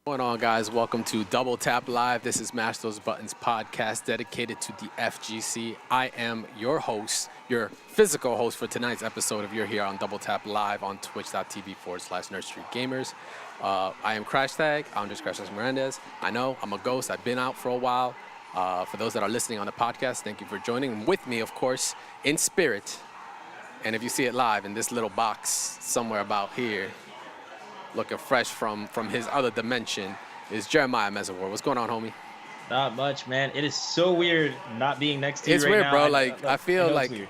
What's going on, guys? Welcome to Double Tap Live. This is Mash Those Buttons podcast dedicated to the FGC. I am your host, your physical host for tonight's episode of You're Here on Double Tap Live on twitch.tv/Nerd Street Gamers. I am Crash Tag. I'm just Crash Tag Mirandez. I know I'm a ghost. I've been out for a while. For those that are listening on the podcast, thank you for joining. With me, of course, in spirit. And if you see it live in this little box somewhere about here, looking fresh from his other dimension, is Jeremiah Mezawar. What's going on, homie? Not much, man. It is so weird not being next to It's you right weird, now. bro. Like I feel know like it's weird.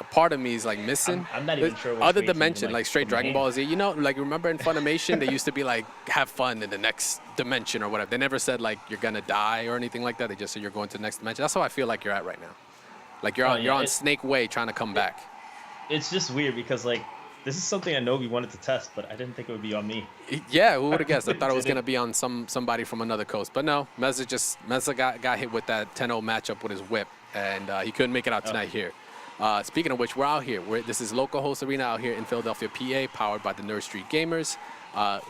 a part of me is like missing. I'm not even sure which Other way to dimension, even, like straight put my Dragon hand. Ball Z. You know, like remember in Funimation they used to be like have fun in the next dimension or whatever. They never said like you're gonna die or anything like that. They just said you're going to the next dimension. That's how I feel like you're at right now. Like you're Oh, on, yeah, you're on it- Snake Way trying to come back. It's just weird because like this is something I know we wanted to test, but I didn't think it would be on me. Yeah, who would have guessed? I thought it was Did it? gonna be on somebody from another coast, but no. Meza got hit with that 10-0 matchup with his whip, and he couldn't make it out tonight here. Speaking of which, we're out here. This is Local Host Arena out here in Philadelphia, PA, powered by the Nerd Street Gamers.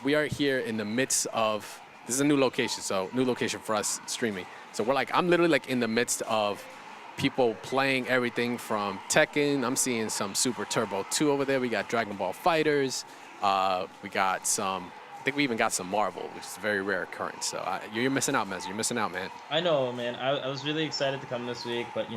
We are here in the midst of, this is a new location, so new location for us streaming. So I'm literally like in the midst of people playing everything from Tekken. I'm seeing some Super Turbo 2 over there. We got Dragon Ball Fighters. We got some, I think we even got some Marvel, which is a very rare occurrence. So you're missing out, Mez. You're missing out, man. I know, man. I was really excited to come this week, but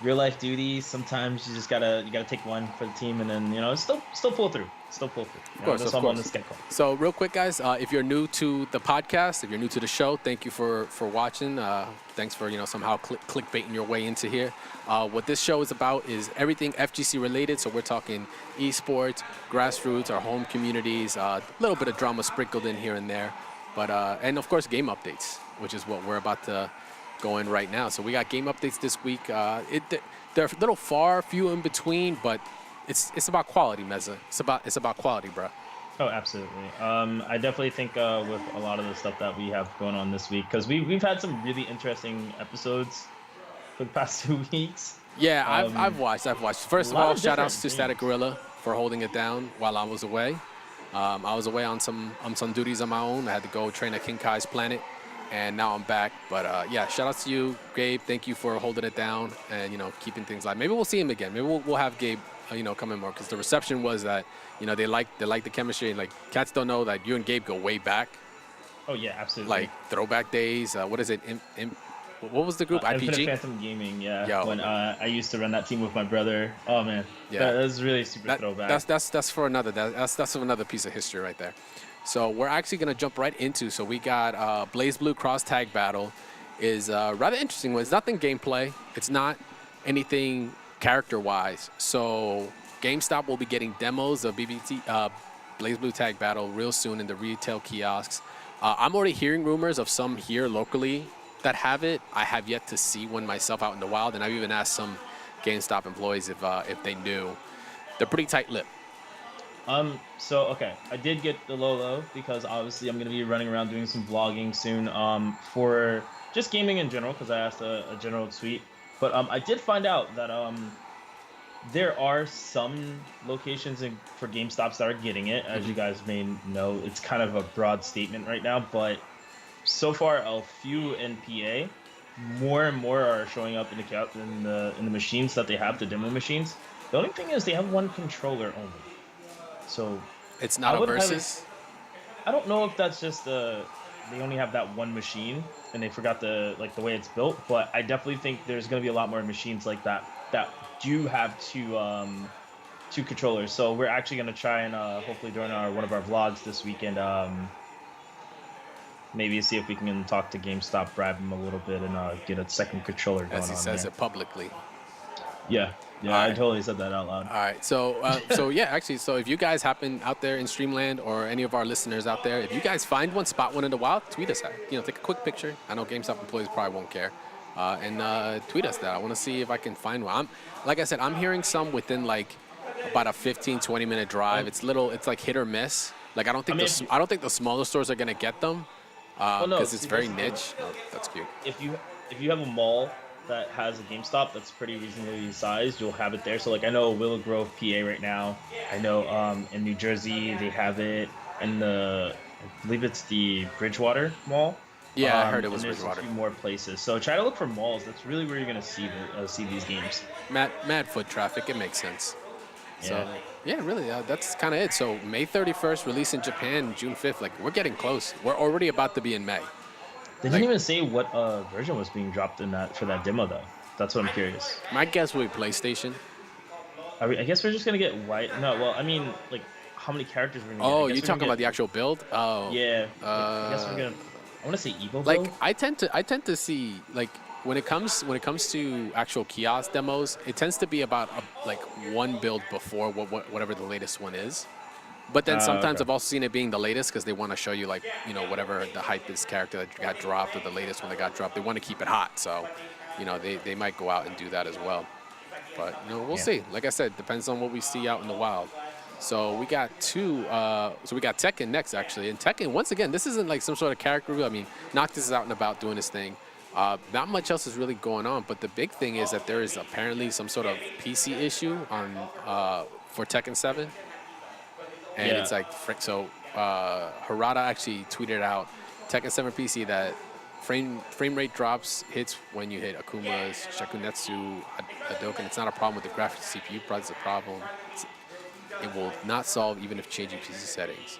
real life duties. Sometimes you gotta take one for the team, and then still pull through. Still pull through. Of course, that's of why I'm on course. this schedule. So real quick, guys, if you're new to the podcast, if you're new to the show, thank you for watching. Thanks for somehow clickbaiting your way into here. What this show is about is everything FGC related. So we're talking esports, grassroots, our home communities, a little bit of drama sprinkled in here and there, but and of course game updates, which is what we're about to go in right now. So we got game updates this week. They're a little few in between, but it's about quality, Meza. It's about quality, bro. Oh, absolutely. I definitely think with a lot of the stuff that we have going on this week, because we've had some really interesting episodes for the past 2 weeks. Yeah, I've watched. First of lot all, of shout outs to different Static things. Gorilla for holding it down while I was away. I was away on some duties on my own. I had to go train at King Kai's Planet, and now I'm back. But yeah, shout outs to you, Gabe. Thank you for holding it down and keeping things live. Maybe we'll see him again. Maybe we'll have Gabe come in more, because the reception was that they like the chemistry, and like cats don't know that you and Gabe go way back, Oh yeah, absolutely. like throwback days. What is it? What was the group? Infinite IPG. Phantom Gaming, yeah. Yo. When I used to run that team with my brother. Oh man, Yeah. that was really super throwback. That's for another that's another piece of history right there. So we're actually gonna jump right into. So we got Blaze Blue Cross Tag Battle is rather interesting. It's nothing gameplay. It's not anything character wise. So GameStop will be getting demos of BBT Blaze Blue Tag Battle real soon in the retail kiosks. I'm already hearing rumors of some here locally that have it. I have yet to see one myself out in the wild, and I've even asked some GameStop employees if they knew. They're pretty tight-lipped. So okay, I did get the Lolo because obviously I'm gonna be running around doing some vlogging soon. For just gaming in general, because I asked a general tweet. But I did find out that there are some locations for GameStops that are getting it. As you guys may know, it's kind of a broad statement right now, but so far a few in PA, more and more are showing up in the machines that they have, the demo machines. The only thing is they have one controller only. So It's not I a would highly- versus. I don't know if that's just they only have that one machine and they forgot the way it's built, but I definitely think there's going to be a lot more machines like that do have two controllers. So we're actually going to try and hopefully during one of our vlogs this weekend maybe see if we can talk to GameStop, bribe them a little bit, and get a second controller going As he on says there. it publicly. Yeah, I Alright. totally said that out loud. All right, so yeah, actually, so if you guys happen out there in Streamland or any of our listeners out there, if you guys find one, spot one in the wild, tweet us at. Take a quick picture. I know GameStop employees probably won't care, and tweet us that. I want to see if I can find one. Like I said, I'm hearing some within like about a 15-20 minute drive. It's like hit or miss. Like I don't think I don't think the smaller stores are gonna get them because no, it's see, very that's the thing. niche. Oh, that's cute. If you have a mall that has a GameStop that's pretty reasonably sized, you'll have it there. So like I know Willow Grove, PA right now. I know in New Jersey they have it, and I believe it's the Bridgewater Mall. Yeah, I heard it And was there's a Bridgewater. few more places. So try to look for malls. That's really where you're gonna see these games. Mad foot traffic. It makes sense. So Yeah. yeah, really, that's kind of it. So May 31st, release in Japan, June 5th. Like we're getting close. We're already about to be in May. They didn't Like even say what version was being dropped in that for that demo though. That's what I'm curious. my guess would be PlayStation. I guess we're just gonna get white. No, well, I mean, like, how many characters we're gonna get? I Oh, guess you we're gonna talking about get the actual build? Oh, yeah. Like, I guess we're uh, gonna. I want to say like Evo. I tend to see like when it comes to actual kiosk demos, it tends to be about like one build before whatever the latest one is. But then sometimes Okay. I've also seen it being the latest because they want to show you like whatever the hype is character that got dropped or the latest one that got dropped. They want to keep it hot, so they might go out and do that as well. But we'll Yeah. see. Like I said, depends on what we see out in the wild. So we got two. So we got Tekken next, actually. And Tekken, once again, this isn't like some sort of character review. I mean, Noctis is out and about doing his thing. Not much else is really going on. But the big thing is that there is apparently some sort of PC issue on for Tekken 7. And Yeah. it's like, so Harada actually tweeted out Tekken 7 PC that frame rate drops hits when you hit Akuma's Shakunetsu Hadoken. It's not a problem with the graphics CPU, but it's a problem. It will not solve even if changing PC settings.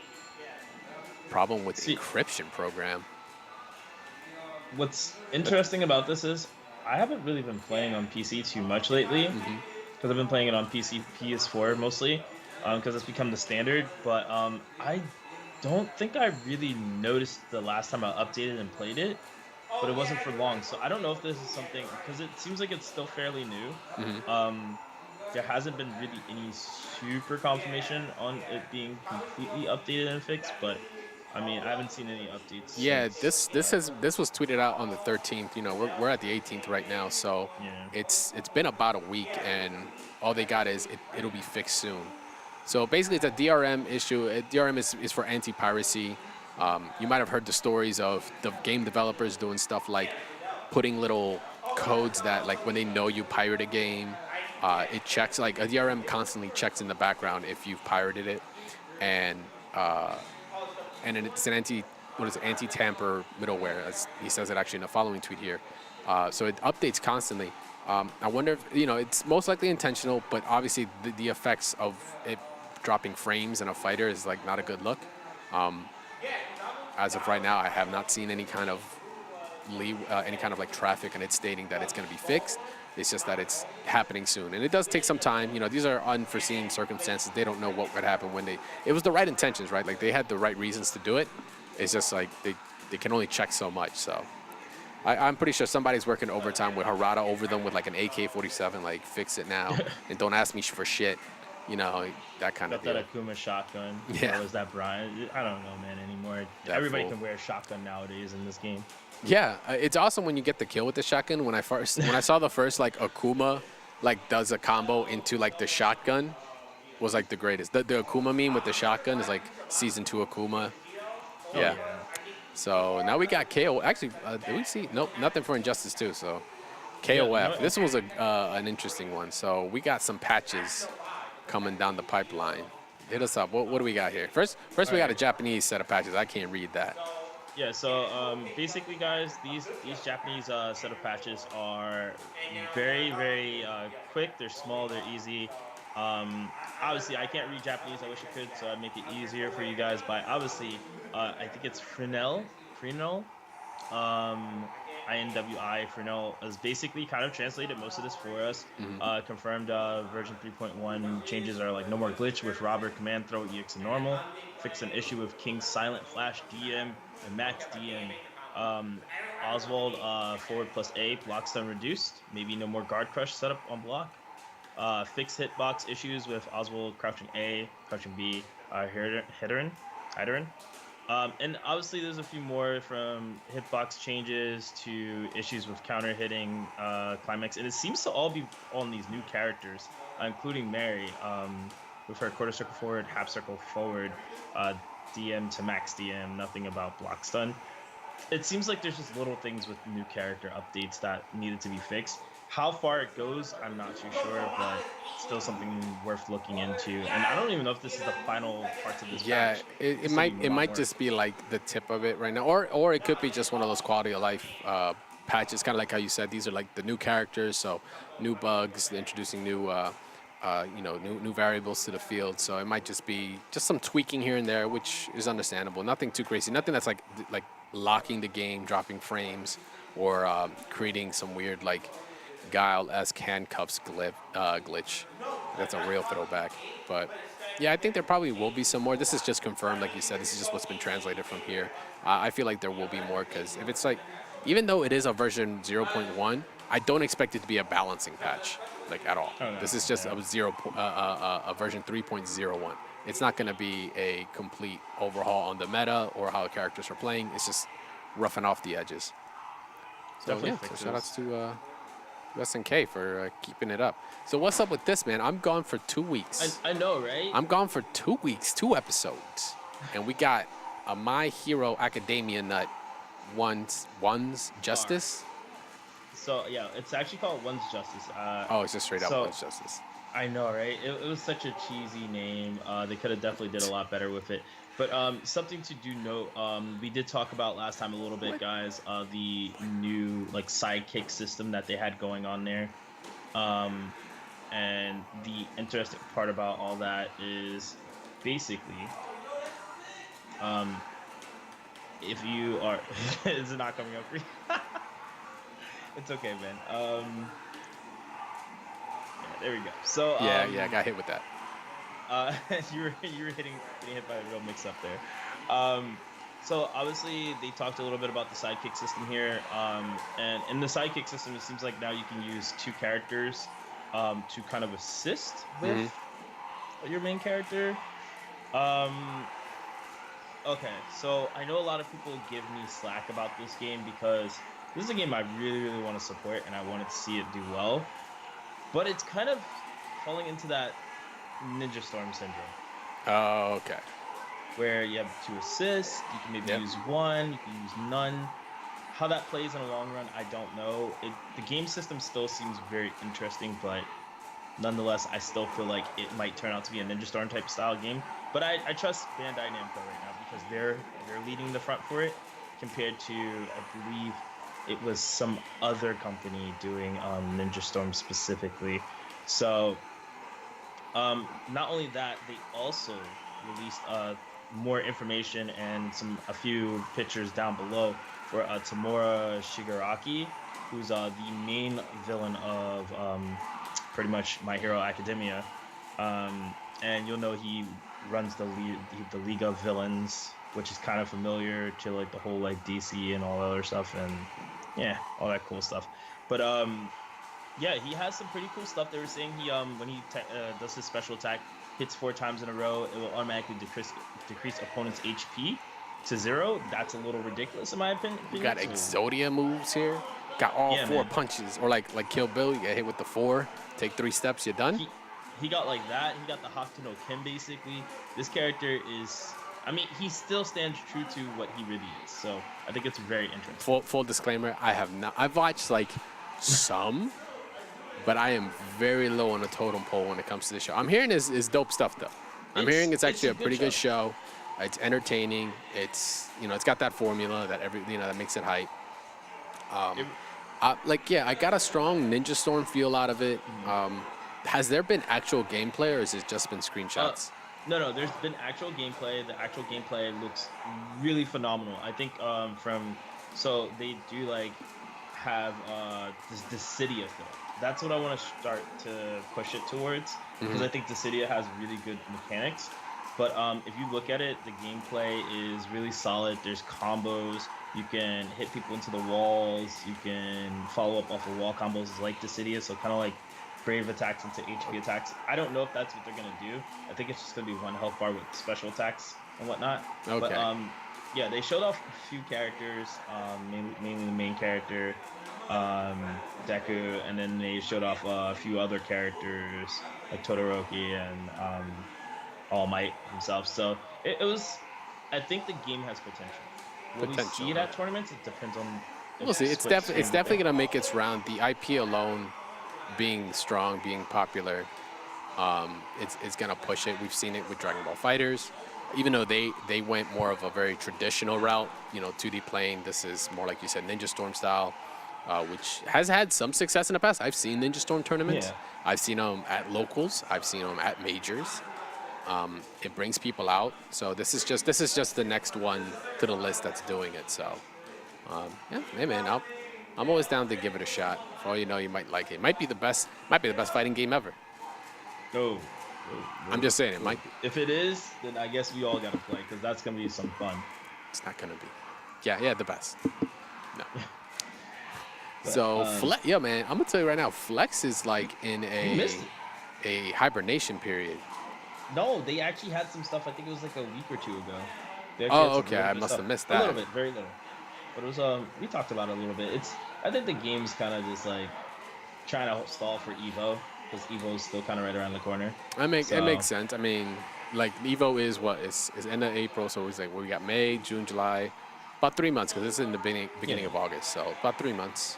Problem with See, encryption program. what's interesting about this is I haven't really been playing on PC too much lately Hmm. because I've been playing it on PC, PS4 mostly, because it's become the standard. But I don't think I really noticed the last time I updated and played it, but it wasn't for long. So I don't know if this is something because it seems like it's still fairly new. Hmm. There hasn't been really any super confirmation on it being completely updated and fixed, but I mean I haven't seen any updates Yeah, since. this was tweeted out on the 13th. We're at the 18th right now, so Yeah. it's been about a week, and all they got is it'll be fixed soon. So basically, it's a DRM issue. DRM is for anti-piracy. You might have heard the stories of the game developers doing stuff like putting little codes that, like, when they know you pirate a game, it checks, like, a DRM constantly checks in the background if you've pirated it, and uh, and it's an anti-tamper middleware, as he says it actually in the following tweet here. So it updates constantly. I wonder if it's most likely intentional, but obviously the effects of it dropping frames in a fighter is like not a good look. Um, as of right now, I have not seen any kind of any kind of like traffic, and it's stating that it's going to be fixed. It's just that it's happening soon, and it does take some time. These are unforeseen circumstances. They don't know what would happen when they. It was the right intentions, right? Like they had the right reasons to do it. It's just like they can only check so much. So I'm pretty sure somebody's working overtime with Harada over them with like an AK-47. Like fix it now, and don't ask me for shit. That kind of Got that deal. Akuma shotgun. Yeah. Or was that Brian? I don't know, man, anymore. That Everybody fool. can wear a shotgun nowadays in this game. Yeah, it's awesome when you get the kill with the shotgun. When I saw the first like Akuma like does a combo into like the shotgun was like the greatest. The Akuma meme with the shotgun is like season 2 Akuma. Oh, Yeah. So now we got KO. Actually, did we see? Nope, nothing for Injustice 2. So KOF. no, This was an interesting one. So we got some patches coming down the pipeline. Hit us up. What do we got here? First we got a Japanese set of patches. I can't read that. Yeah, so basically, guys, these Japanese set of patches are very, very quick. They're small. They're easy. Obviously, I can't read Japanese. I wish I could, so I'd make it easier for you guys. But obviously, I think it's Fresnel. INWI Fresnel is basically kind of translated most of this for us. Confirmed version 3.1 changes are like no more glitch with Robber Command Throw EX and normal. Fix an issue with King's Silent Flash DM and Max DM. Oswald forward plus A, block stun reduced. Maybe no more guard crush setup on block. Fix hitbox issues with Oswald crouching A, crouching B, Hiderin. And obviously there's a few more from hitbox changes to issues with counter hitting climax. And it seems to all be on these new characters, including Mary, with her quarter circle forward, half circle forward, DM to max DM, nothing about block stun. It seems like there's just little things with new character updates that needed to be fixed. How far it goes, I'm not too sure, but still something worth looking into. And I don't even know if this is the final parts of this Yeah, patch. it There's still might be a it lot might more. just be like the tip of it right now, or it could be just one of those quality of life patches, kind of like how you said these are like the new characters, so new bugs, introducing new new variables to the field. So it might just be just some tweaking here and there, which is understandable. Nothing too crazy. Nothing that's like locking the game, dropping frames, or creating some weird like Guile-esque handcuffs glitch. That's a real throwback. But yeah, I think there probably will be some more. This is just confirmed, like you said. This is just what's been translated from here. I feel like there will be more because if it's like, even though it is a version 0.1, I don't expect it to be a balancing patch, like at all. Oh no, This is just yeah, a version 3.01. It's not going to be a complete overhaul on the meta or how characters are playing. It's just roughing off the edges. So definitely yeah, so shout outs fixes. to SNK for keeping it up. So what's up with this, man? I'm gone for 2 weeks. I know, right? I'm gone for 2 weeks, 2 episodes, and we got a My Hero Academia nut, one's Bar. Justice. So yeah, it's actually called One's Justice. Oh, it's just straight up So one's Justice. I know, right? It was such a cheesy name. They could have definitely did a lot better with it. But something to do note, we did talk about last time a little bit, What? guys. The new like sidekick system that they had going on there. Um, and the interesting part about all that is basically, um, if you are, is it not coming up for you? It's okay, man. Yeah, there we go. So Yeah, I got hit with that. uh, you were getting hit by a real mix up there. Um, so obviously they talked a little bit about the sidekick system here. And in the sidekick system, it seems like now you can use two characters to kind of assist with Hmm. your main character. Um, okay, so I know a lot of people give me slack about this game because this is a game I really, really want to support and I wanted to see it do well. But it's kind of falling into that Ninja Storm syndrome Oh, okay. where you have two assists, you can maybe Yep. use one, you can use none. How that plays in the long run, I don't know. The game system still seems very interesting, but nonetheless, I still feel like it might turn out to be a Ninja Storm type style game. But I trust Bandai Namco right now because they're leading the front for it compared to I believe it was some other company doing Ninja Storm specifically. So not only that, they also released more information and a few pictures down below for Tamura Shigaraki, who's the main villain of pretty much My Hero Academia, and you'll know he runs the League of Villains, which is kind of familiar to like the whole like DC and all that other stuff, and yeah, all that cool stuff. But yeah, he has some pretty cool stuff. They were saying he when he does his special attack, hits 4 times in a row, it will automatically decrease opponent's HP to 0. That's a little ridiculous in my opinion. We got So, Exodia moves here. Got all yeah, four man. punches, or like Kill Bill, you get hit with the 4, take 3 steps, you're done. He got like that. He got the Hakuto no Ken basically. This character is, I mean, he still stands true to what he really is. So I think it's very interesting. Full disclaimer, I have not. I've watched like some, but I am very low on the totem pole when it comes to this show. I'm hearing is dope stuff though. I'm hearing it's actually a pretty good show. It's entertaining. It's it's got that formula that that makes it hype. It- I got a strong Ninja Storm feel out of it. Has there been actual gameplay or has it just been screenshots? no, there's been actual gameplay. The actual gameplay looks really phenomenal. I think so they do like have this Dissidia thing. That's what I want to start to push it towards because I think Dissidia has really good mechanics. But if you look at it, the gameplay is really solid. There's combos. You can hit people into the walls. You can follow up off of wall combos like Dissidia. So kind of like brave attacks into HP attacks. I don't know if that's what they're gonna do. I think it's just gonna be one health bar with special attacks and whatnot. Okay. But yeah, they showed off a few characters, mainly the main character, Deku, and then they showed off a few other characters like Todoroki and All Might himself. So it was. I think the game has potential. Will we see it at tournaments? It depends on. We'll see. It's definitely gonna make its round. The IP alone being strong, being popular, it's gonna push it. We've seen it with Dragon Ball Fighters, even though they went more of a very traditional route, 2D playing. This is more like you said, Ninja Storm style, which has had some success in the past. I've seen Ninja Storm tournaments. Yeah. I've seen them at locals. I've seen them at majors. It brings people out. So this is just the next one to the list that's doing it. So yeah, hey man, I'm always down to give it a shot. For all you know, you might like it. Might be the best fighting game ever. Oh. I'm just saying it might be. If it is, then I guess we all gotta play because that's gonna be some fun. It's not gonna be. Yeah, the best. No. But, So yeah, man, I'm gonna tell you right now, Flex is like in You missed a hibernation period. No, they actually had some stuff. I think it was like a week or two ago. They actually had Oh, some okay, really I good must stuff. have missed A little that. bit, very little. But it was we talked about it a little bit. I think the game's kind of just like trying to stall for Evo because Evo's still kind of right around the corner. It makes So- sense. I mean, like Evo is what is end of April, so it's like we got May, June, July, about 3 months because this is in the beginning Yeah. of August, so about 3 months.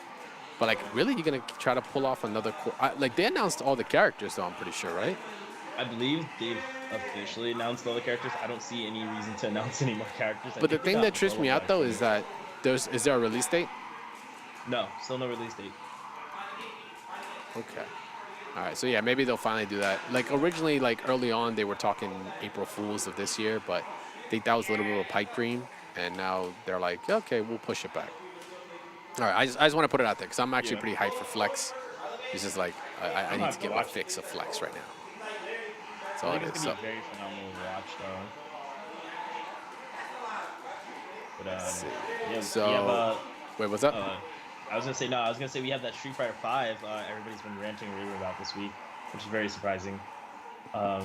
But like, really, you're gonna try to pull off another? Like they announced all the characters, though. I'm pretty sure, right? I believe they've officially announced all the characters. I don't see any reason to announce any more characters. I But the think we thing got that trips all me of out though that. is that is there a release date? No, still no release date. Okay. All right. So yeah, maybe they'll finally do that. Like originally, like early on, they were talking April Fools of this year, but I think that was a little bit of a pipe dream, and now they're like, okay, we'll push it back. All right. I just want to put it out there because I'm actually Yeah. pretty hyped for Flex. It's just like I I'm need hyped to to get my watch it. fix of Flex right now. That's all I it think is. it's So, gonna be very phenomenal to watch, though. But let's see. yeah, So- we have Wait, what's up? I was gonna say we have that Street Fighter 5. Everybody's been ranting and raving about this week, which is very surprising. I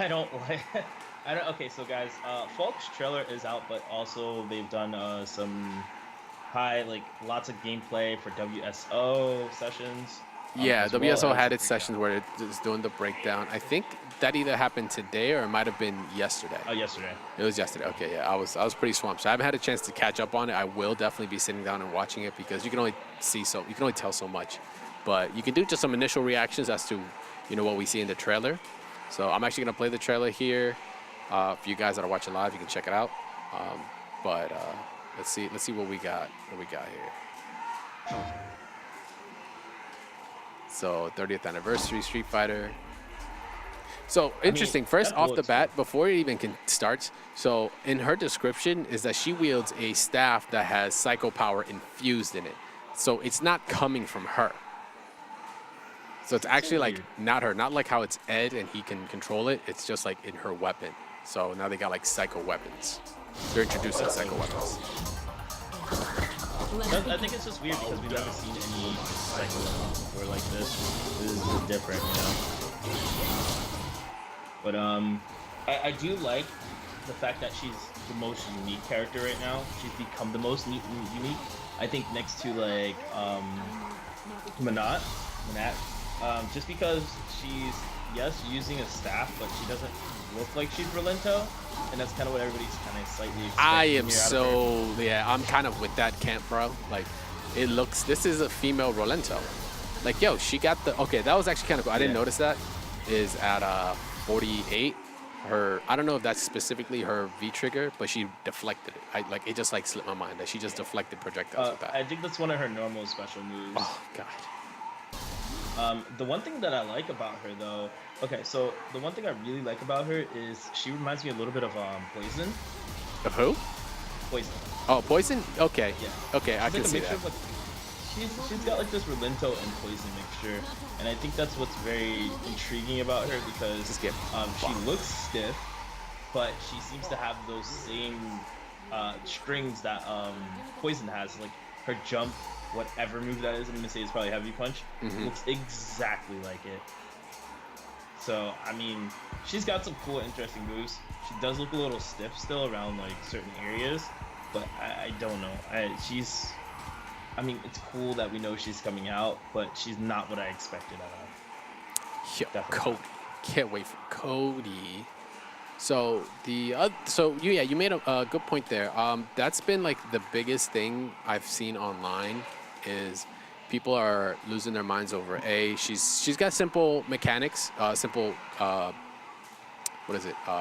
don't like. Okay, so guys, Falk's trailer is out, but also they've done some lots of gameplay for WSO sessions. Yeah, as well WSO as had the its sessions where it's doing the breakdown. I think that either happened today or it might have been yesterday. breakdown. Yesterday. It was yesterday. Okay, yeah, I was pretty swamped, so I haven't had a chance to catch up on it. I will definitely be sitting down and watching it because you can only tell so much, but you can do just some initial reactions as to what we see in the trailer. So I'm actually gonna play the trailer here. For you guys that are watching live, you can check it out. But let's see what we got. What we got here. So 30th anniversary Street Fighter. So interesting. First that off the looks bat, before it even starts, so in her description is that she wields a staff that has psycho power infused in it. So it's not coming from her. So it's actually like weird. not her, not like how it's Ed and he can control it. It's just like in her weapon. So now they got like psycho weapons. They're introducing psycho weapons. I think it's just weird because we've never seen any cycle before like this. This is different, But I do like the fact that she's the most unique character right now. She's become the most unique. I think next to like Manat, just because she's using a staff, but she doesn't look like she's Rolento, and that's kind of what everybody's kind of slightly expecting. I am here out of her. yeah, I'm kind of with that camp, bro. Like, this is a female Rolento. Like, yo, she got okay, that was actually kind of cool. I didn't Yeah. notice that. Is at 48. I don't know if that's specifically her V trigger, but she deflected it. It just like slipped my mind that she just deflected projectiles with that. I think that's one of her normal special moves. Oh, God. The one thing that I like about her, though, so the one thing I really like about her is she reminds me a little bit of Poison. Of who? Poison. Oh, Poison? Okay. Yeah. Okay, I She's can like a see mixture that. of, like, she's got like this Rolento and Poison mixture, and I think that's what's very intriguing about her because Just get she bonked. looks stiff, but she seems to have those same strings that Poison has. Like her jump, whatever move that is, I'm gonna say it's probably Heavy Punch. Mhm. Looks exactly like it. So I mean, she's got some cool, interesting moves. She does look a little stiff still around like certain areas, but I don't know. I mean, it's cool that we know she's coming out, but she's not what I expected out of. Yo, Definitely. Cody. Can't wait for Cody. So you made a good point there. That's been like the biggest thing I've seen online is people are losing their minds over she's got simple mechanics, simple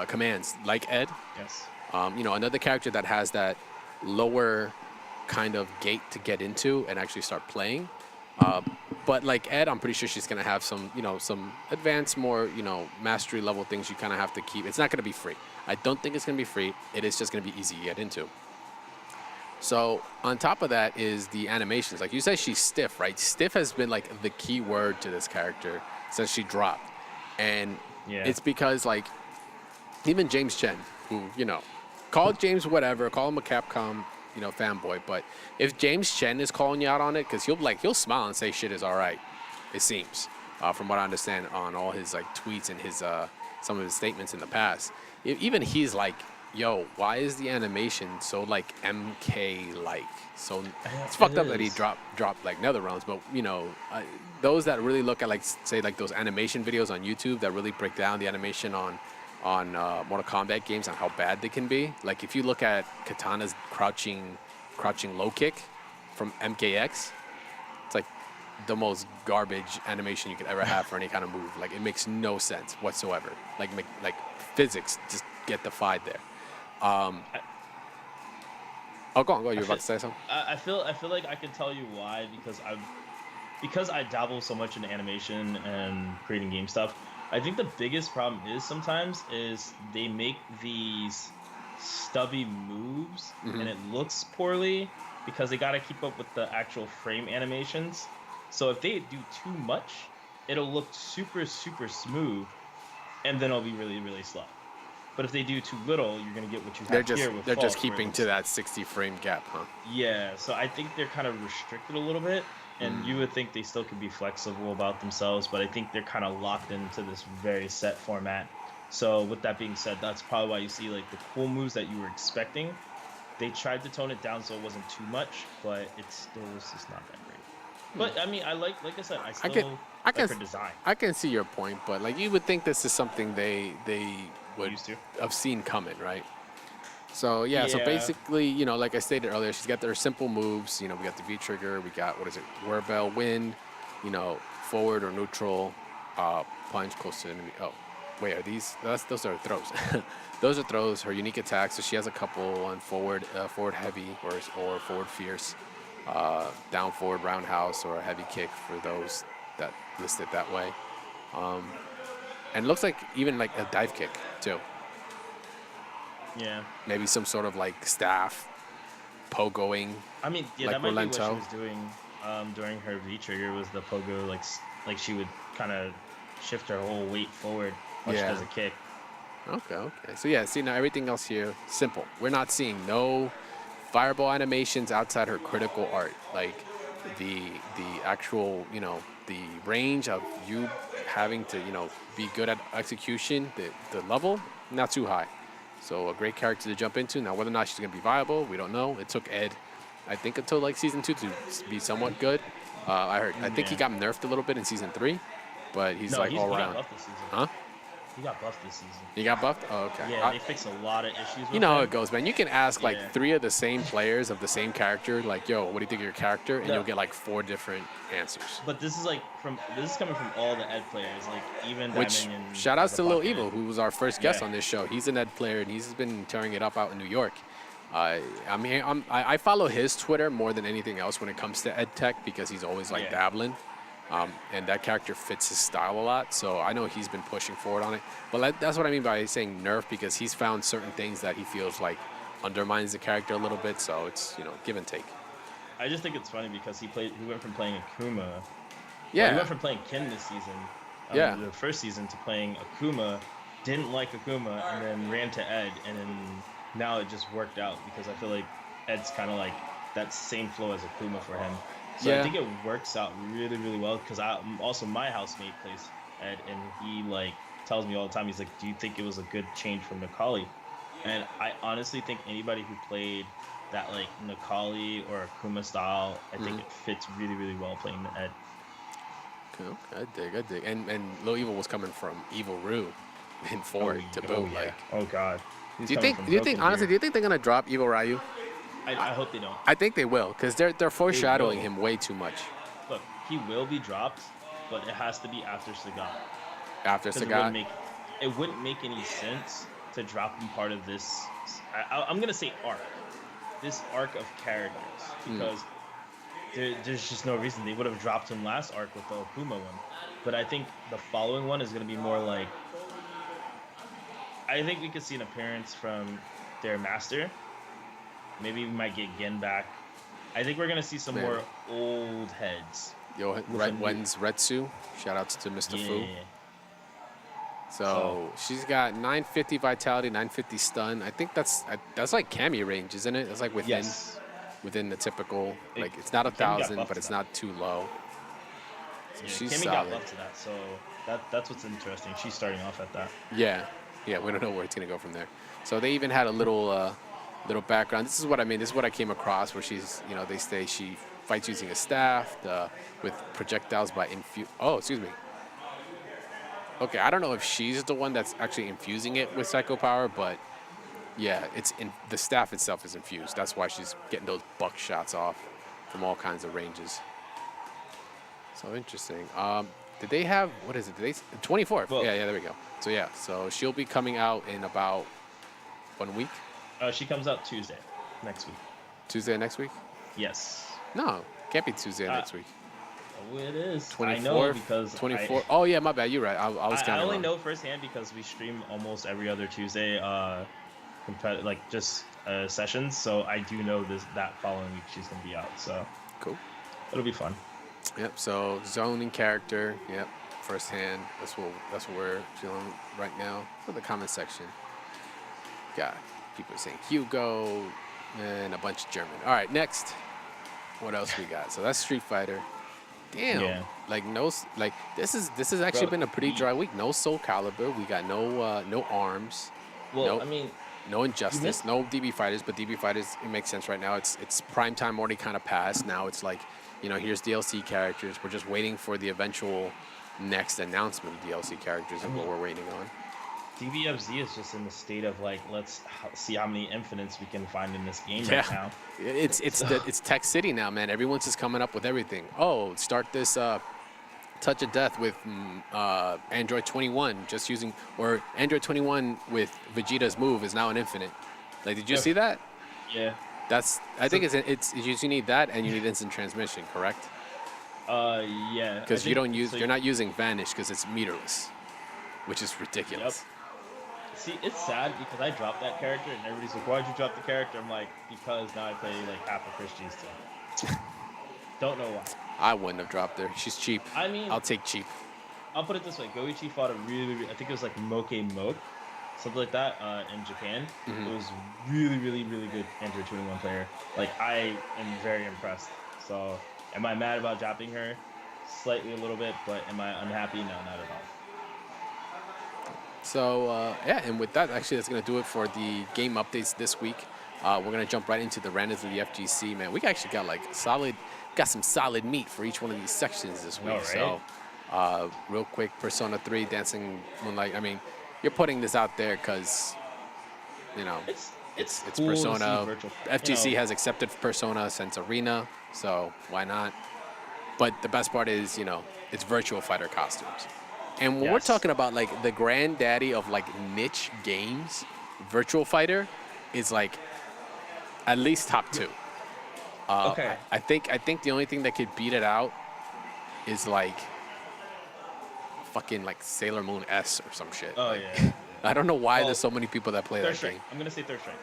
commands like Ed. Yes. Another character that has that lower kind of gate to get into and actually start playing. But like Ed, I'm pretty sure she's gonna have some advanced, more mastery level things you kind of have to keep. It's not gonna be free. I don't think it's gonna be free. It is just gonna be easy to get into. So on top of that is the animations. Like you said, she's stiff, right? Stiff has been like the key word to this character since she dropped, and it's because like even James Chen, who call James whatever, call him a Capcom fanboy, but if James Chen is calling you out on it, because he'll smile and say shit is all right, it seems, from what I understand on all his like tweets and his some of his statements in the past. Even he's like, yo, why is the animation so like MK like? So it's fucked up that he dropped like NetherRealms, but those that really look at like say like those animation videos on YouTube that really break down the animation on Mortal Kombat games and how bad they can be. Like if you look at Katana's crouching low kick from MKX, it's like the most garbage animation you could ever have for any kind of move. Like it makes no sense whatsoever. Like physics just get defied there. Go on. You're about to say something? I feel like I can tell you why, because I dabble so much in animation and creating game stuff. I think the biggest problem is they make these stubby moves and it looks poorly because they got to keep up with the actual frame animations. So if they do too much, it'll look super, super smooth and then it'll be really, really slow. But if they do too little, you're going to get what you have here with They're Falk, just keeping to that 60 frame gap, huh? Yeah, so I think they're kind of restricted a little bit. And you would think they still could be flexible about themselves, but I think they're kind of locked into this very set format. So with that being said, that's probably why you see like the cool moves that you were expecting. They tried to tone it down so it wasn't too much, but it still was just not that great. But I mean, I like I said, I still like her design. I can see your point, but like you would think this is something they would Used to have seen coming, right? So so basically, like I stated earlier, she's got her simple moves. We got the V trigger, we got Whirlbell, wind, forward or neutral, punch close to the enemy. Oh, wait, those are throws. Those are throws. Her unique attacks. So she has a couple on forward heavy or forward fierce, down forward roundhouse or a heavy kick for those that list it that way. And it looks like even like a dive kick too. Yeah. Maybe some sort of like staff, pogoing. I mean, yeah, like that might Rolento. be what she was doing during her V trigger was the pogo, like she would kind of shift her whole weight forward while she does a kick. Okay. So see now everything else here simple. We're not seeing no fireball animations outside her critical art, like the actual the range of you having to be good at execution. The level not too high. So a great character to jump into. Now, whether or not she's going to be viable, we don't know. It took Ed, I think, until like season 2 to be somewhat good. I think he got nerfed a little bit in season 3, but he's all around. He got buffed this season. Huh? He got buffed this season. He got buffed? Oh, okay. Yeah, they fixed a lot of issues with You know him. how it goes, man. You can ask like 3 of the same players of the same character, like, yo, what do you think of your character? And you'll get like 4 different answers. But this is coming from all the Ed players, like even Which Diamond and shout outs to Lil Bucket. Evil, who was our first guest on this show. He's an Ed player and he's been tearing it up out in New York. I follow his Twitter more than anything else when it comes to Ed Tech because he's always like dabbling. And that character fits his style a lot, so I know he's been pushing forward on it. But that's what I mean by saying nerf, because he's found certain things that he feels like undermines the character a little bit, so it's, give and take. I just think it's funny because he went from playing Akuma. Yeah. He went from playing Ken this season, the first season, to playing Akuma, didn't like Akuma, and then ran to Ed, and then now it just worked out because I feel like Ed's kind of like that same flow as Akuma for him. So I think it works out really, really well because my housemate plays Ed, and he like tells me all the time, he's like, do you think it was a good change from Necalli? And I honestly think anybody who played that like Necalli or Akuma style, I think it fits really, really well playing Ed. Okay, I dig. And Lil Evil was coming from Evil Rue in 4 to boot. Yeah. Like, oh God. do you think they're gonna drop Evil Ryu? I hope they don't. I think they will, because they're foreshadowing him way too much. Look, he will be dropped, but it has to be after Sagat. After Because Sagat. it wouldn't make any sense to drop him part of this. I'm gonna say arc, this arc of characters, because there's just no reason they would have dropped him last arc with the Okuma one. But I think the following one is gonna be more like. I think we could see an appearance from their master. Maybe we might get Gen back. I think we're gonna see some more old heads. Yo, when's Retsu? Shout outs to Mr. Fu. So she's got 950 vitality, 950 stun. I think that's like Cammy range, isn't it? It's like within the typical. Like it's not 1,000, but it's not too low. So she's Cammy solid. got buffed to that, so that's what's interesting. She's starting off at that. Yeah, we don't know where it's gonna go from there. So they even had a little background. This is what I mean. This is what I came across, where she's, they say she fights using a staff with projectiles by infuse. Oh, excuse me. Okay, I don't know if she's the one that's actually infusing it with psycho power, but yeah, the staff itself is infused. That's why she's getting those buck shots off from all kinds of ranges. So interesting. Did they have, what is it? Did they 24th? Well, yeah, there we go. So yeah, so she'll be coming out in about 1 week. She comes out Tuesday next week. Tuesday next week? Yes. No, can't be Tuesday next week. Oh, it is. 24th. I know because 24. Oh yeah, my bad. You're right. I was kind of. I only know firsthand because we stream almost every other Tuesday, sessions. So I do know that following week she's gonna be out. So cool. It'll be fun. Yep. So zoning character. Yep. Firsthand. That's what we're feeling right now. For the comment section. Got people saying Hugo and a bunch of German. All right, next. What else we got? So that's Street Fighter. Damn. Yeah. This has actually been a pretty dry week. No Soul Calibur. We got no Arms. Well, no Injustice. No DB Fighters. But DB Fighters, it makes sense right now. It's prime time already kind of passed. Now it's like, here's DLC characters. We're just waiting for the eventual next announcement of DLC characters and what we're waiting on. DBFZ is just in the state of let's see how many infinites we can find in this game right now. It's Tech City now, man. Everyone's just coming up with everything. Oh, start this Touch of Death with Android 21, or Android 21 with Vegeta's move is now an infinite. Did you see that? Yeah. I think you need that and you need instant transmission, correct? Yeah. Because you're not using Vanish because it's meterless, which is ridiculous. Yep. See, it's sad because I dropped that character and everybody's like, why'd you drop the character? I'm like, because now I play half of Christian's team. Don't know why. I wouldn't have dropped her. She's cheap. I'll take cheap. I'll put it this way. Goichi fought a really, I think it was like Moke, something like that, in Japan. Mm-hmm. It was really, really, really good Android 21 player. I am very impressed. So, am I mad about dropping her? Slightly a little bit, but am I unhappy? No, not at all. So, and with that, actually, that's going to do it for the game updates this week. We're going to jump right into the randoms of the FGC, man. We actually got some solid meat for each one of these sections this week. Right? So, real quick, Persona 3, Dancing Moonlight. I mean, you're putting this out there because, it's cool Persona. FGC has accepted Persona since Arena, so why not? But the best part is, it's Virtual Fighter costumes. And when we're talking about the granddaddy of niche games, Virtual Fighter is at least top 2. Okay. I think the only thing that could beat it out is fucking Sailor Moon S or some shit. Oh yeah. I don't know why there's so many people that play that game. I'm gonna say Third Strike.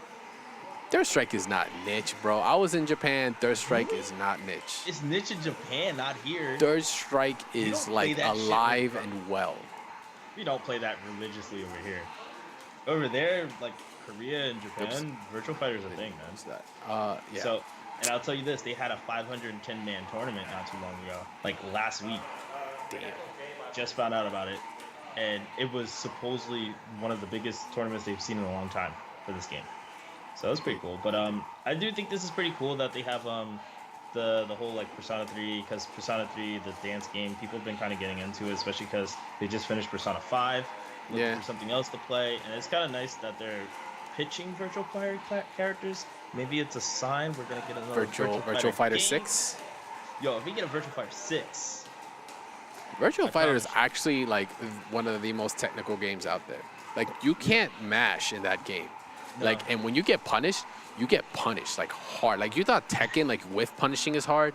Third Strike is not niche, bro. I was in Japan. Third Strike is not niche. It's niche in Japan, not here. Third Strike is alive and well. We don't play that religiously over here. Over there, Korea and Japan, Virtual Fighter's a thing, man. Yeah. So, and I'll tell you this, they had a 510-man tournament not too long ago, last week. Damn. Just found out about it, and it was supposedly one of the biggest tournaments they've seen in a long time for this game. So that was pretty cool. But I do think this is pretty cool that they have the whole Persona 3, because Persona 3, the dance game, people have been kind of getting into it, especially because they just finished Persona 5, looking for something else to play, and it's kind of nice that they're pitching Virtual Fighter characters. Maybe it's a sign we're gonna get another Virtual Fighter 6. Yo, if we get a Virtual Fighter 6, Virtual I Fighter is promise actually like one of the most technical games out there. Like you can't mash in that game. no. Like, and when you get punished like hard. Like you thought Tekken like with punishing is hard.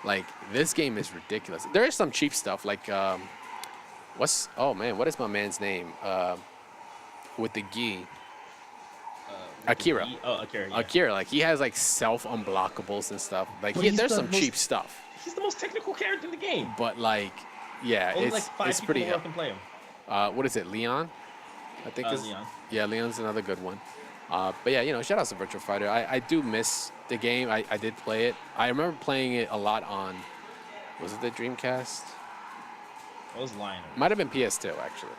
Like this game is ridiculous. There is some cheap stuff like what is my man's name? With the gi. Akira. Oh, Akira. Yeah. Akira, like he has like self unblockables and stuff. Like But he's there's the some most- cheap stuff. He's the most technical character in the game. But like, yeah, Only it's like 5 it's people pretty. in the world can play him. What is it, Leon? I think is Leon. Yeah, Leon's another good one. But yeah, shout out to Virtua Fighter. I do miss the game. I did play it. I remember playing it a lot on, was it the Dreamcast? I was lying. Might have been PS2 actually.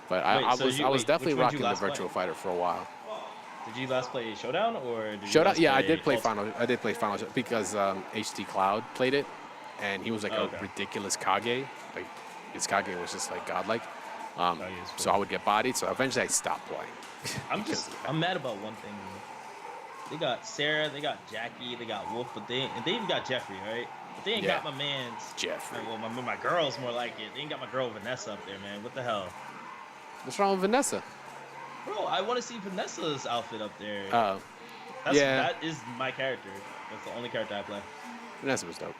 But Wait, I so was you- I was wait, definitely which one did rocking you the last Virtua play? Fighter for a while. Did you last play Showdown or did you Showdown, last yeah, I play did play Ultimate? I did play Final because HD Cloud played it, and he was like Okay. a ridiculous Kage. Like his Kage was just like godlike. Kage is So cool. I would get bodied. So eventually I stopped playing. I'm mad about one thing. They got Sarah, they got Jackie, they got Wolf, but they even got Jeffrey, right? But they ain't Yeah. got my man's Jeffrey. Well, my girl's more like it. They ain't got my girl Vanessa up there, man. What the hell, What's wrong with Vanessa? bro? I want to see Vanessa's outfit up there. yeah. That is my character. That's the only character I play. Vanessa was dope.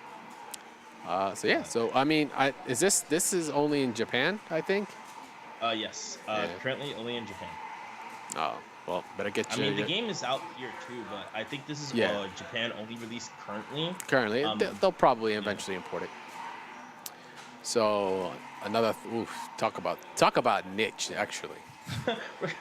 So yeah, so I mean, this is only in Japan, I think. Yes. Yeah. Currently only in Japan. Oh, well, better get I your. mean, the game is out here too, but I think this is Yeah. Japan only release currently. Currently, they'll probably yeah. eventually import it. So another, talk about niche actually.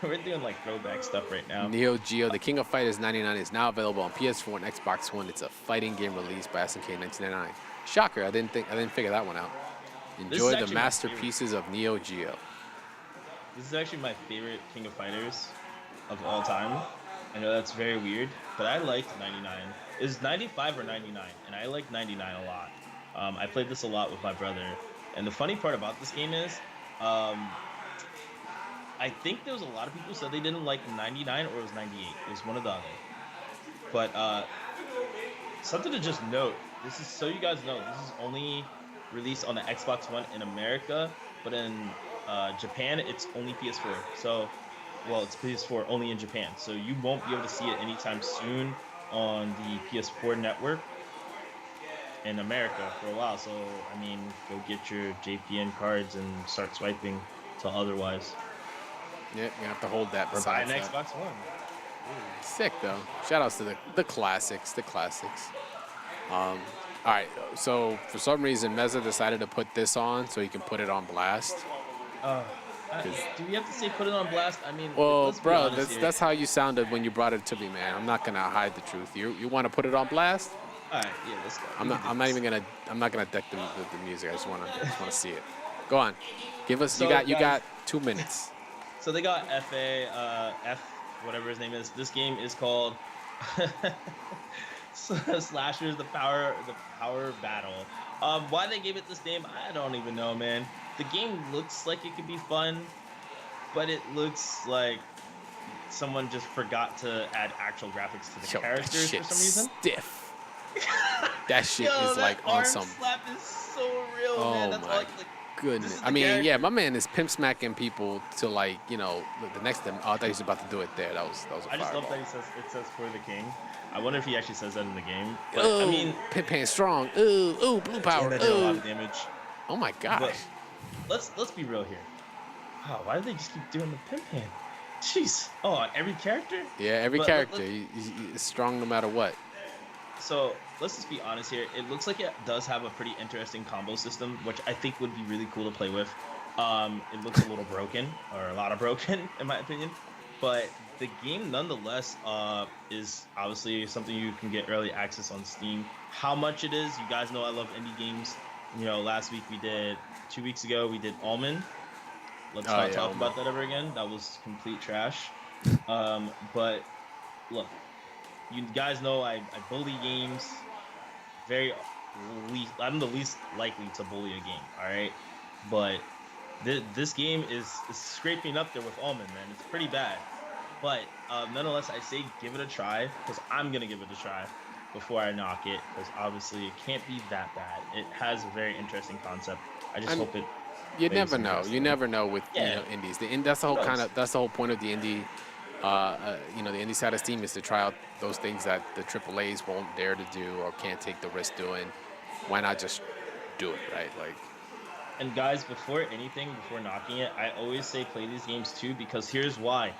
We're doing like throwback stuff right now. Neo Geo, The King of Fighters 99 is now available on PS4 and Xbox One. It's a fighting game released by SNK in 1999. Shocker, I didn't figure that one out. is Enjoy the actually my masterpieces of Neo Geo. This is actually my favorite King of Fighters of all time. I know that's very weird, but I liked 99. Is 95 or 99? And I like 99 a lot. I played this a lot with my brother. And the funny part about this game is, I think there was a lot of people said they didn't like 99 or it was 98. It was one or the other. But something to just note. This is so you guys know. This is only released on the Xbox One in America, but in Japan it's only PS4. So, well, it's PS4 only in Japan. So you won't be able to see it anytime soon on the PS4 network in America for a while. So I mean, go get your JPN cards and start swiping till otherwise. Yeah, you have to hold that. Or buy an besides that. Xbox One. Sick though. Shout outs to the classics, all right, so for some reason Meza decided to put this on so he can put it on blast. Do we have to say put it on blast? I mean, Well, let's be bro, honest here. that's how you sounded when you brought it to me, man. I'm not gonna hide the truth. You want to put it on blast? All right, yeah, let's go. I'm not gonna deck the music. I just wanna see it. Go on, give us. So, you guys- got 2 minutes. So they got whatever his name is. This game is called Slashers: The Power Battle. Why they gave it this name, I don't even know, man. The game looks like it could be fun, but it looks like someone just forgot to add actual graphics to the Yo, that characters for shit's some reason. stiff. That shit Yo, is that like on arm some slap is so real, Oh man. That's my all like, goodness. This is I the mean, character- yeah, my man is pimp smacking people to like, the next time. Oh, I thought he was about to do it there. That was a I just love fireball. that it says for the king. I wonder if he actually says that in the game. But, Ooh, I mean, pimp hand strong. Ooh, blue power. that did a lot Ooh. of damage. Oh my gosh. But let's be real here. Wow, why do they just keep doing the pimp hand? Jeez. Oh, on every character? Yeah, every But character is strong no matter what. So let's just be honest here. It looks like it does have a pretty interesting combo system, which I think would be really cool to play with. It looks a little broken, or a lot of broken, in my opinion. But the game, nonetheless, is obviously something you can get early access on Steam. How much it is, you guys know I love indie games. Last week 2 weeks ago, we did Almond. Let's not talk about that ever again. That was complete trash. But look, you guys know I bully games. I'm the least likely to bully a game. All right, but this game is scraping up there with Almond, man. It's pretty bad. But nonetheless, I say give it a try because I'm gonna give it a try. before I knock it, because obviously it can't be that bad. It has a very interesting concept. I just And hope it you plays never some know. You wrestling. never know with Yeah, indies. That's the who whole knows? that's the whole point of the indie. The indie status team is to try out those things that the AAA's won't dare to do or can't take the risk doing. Why not just do it, right? Like, And guys, before anything, before knocking it, I always say play these games too, because here's why.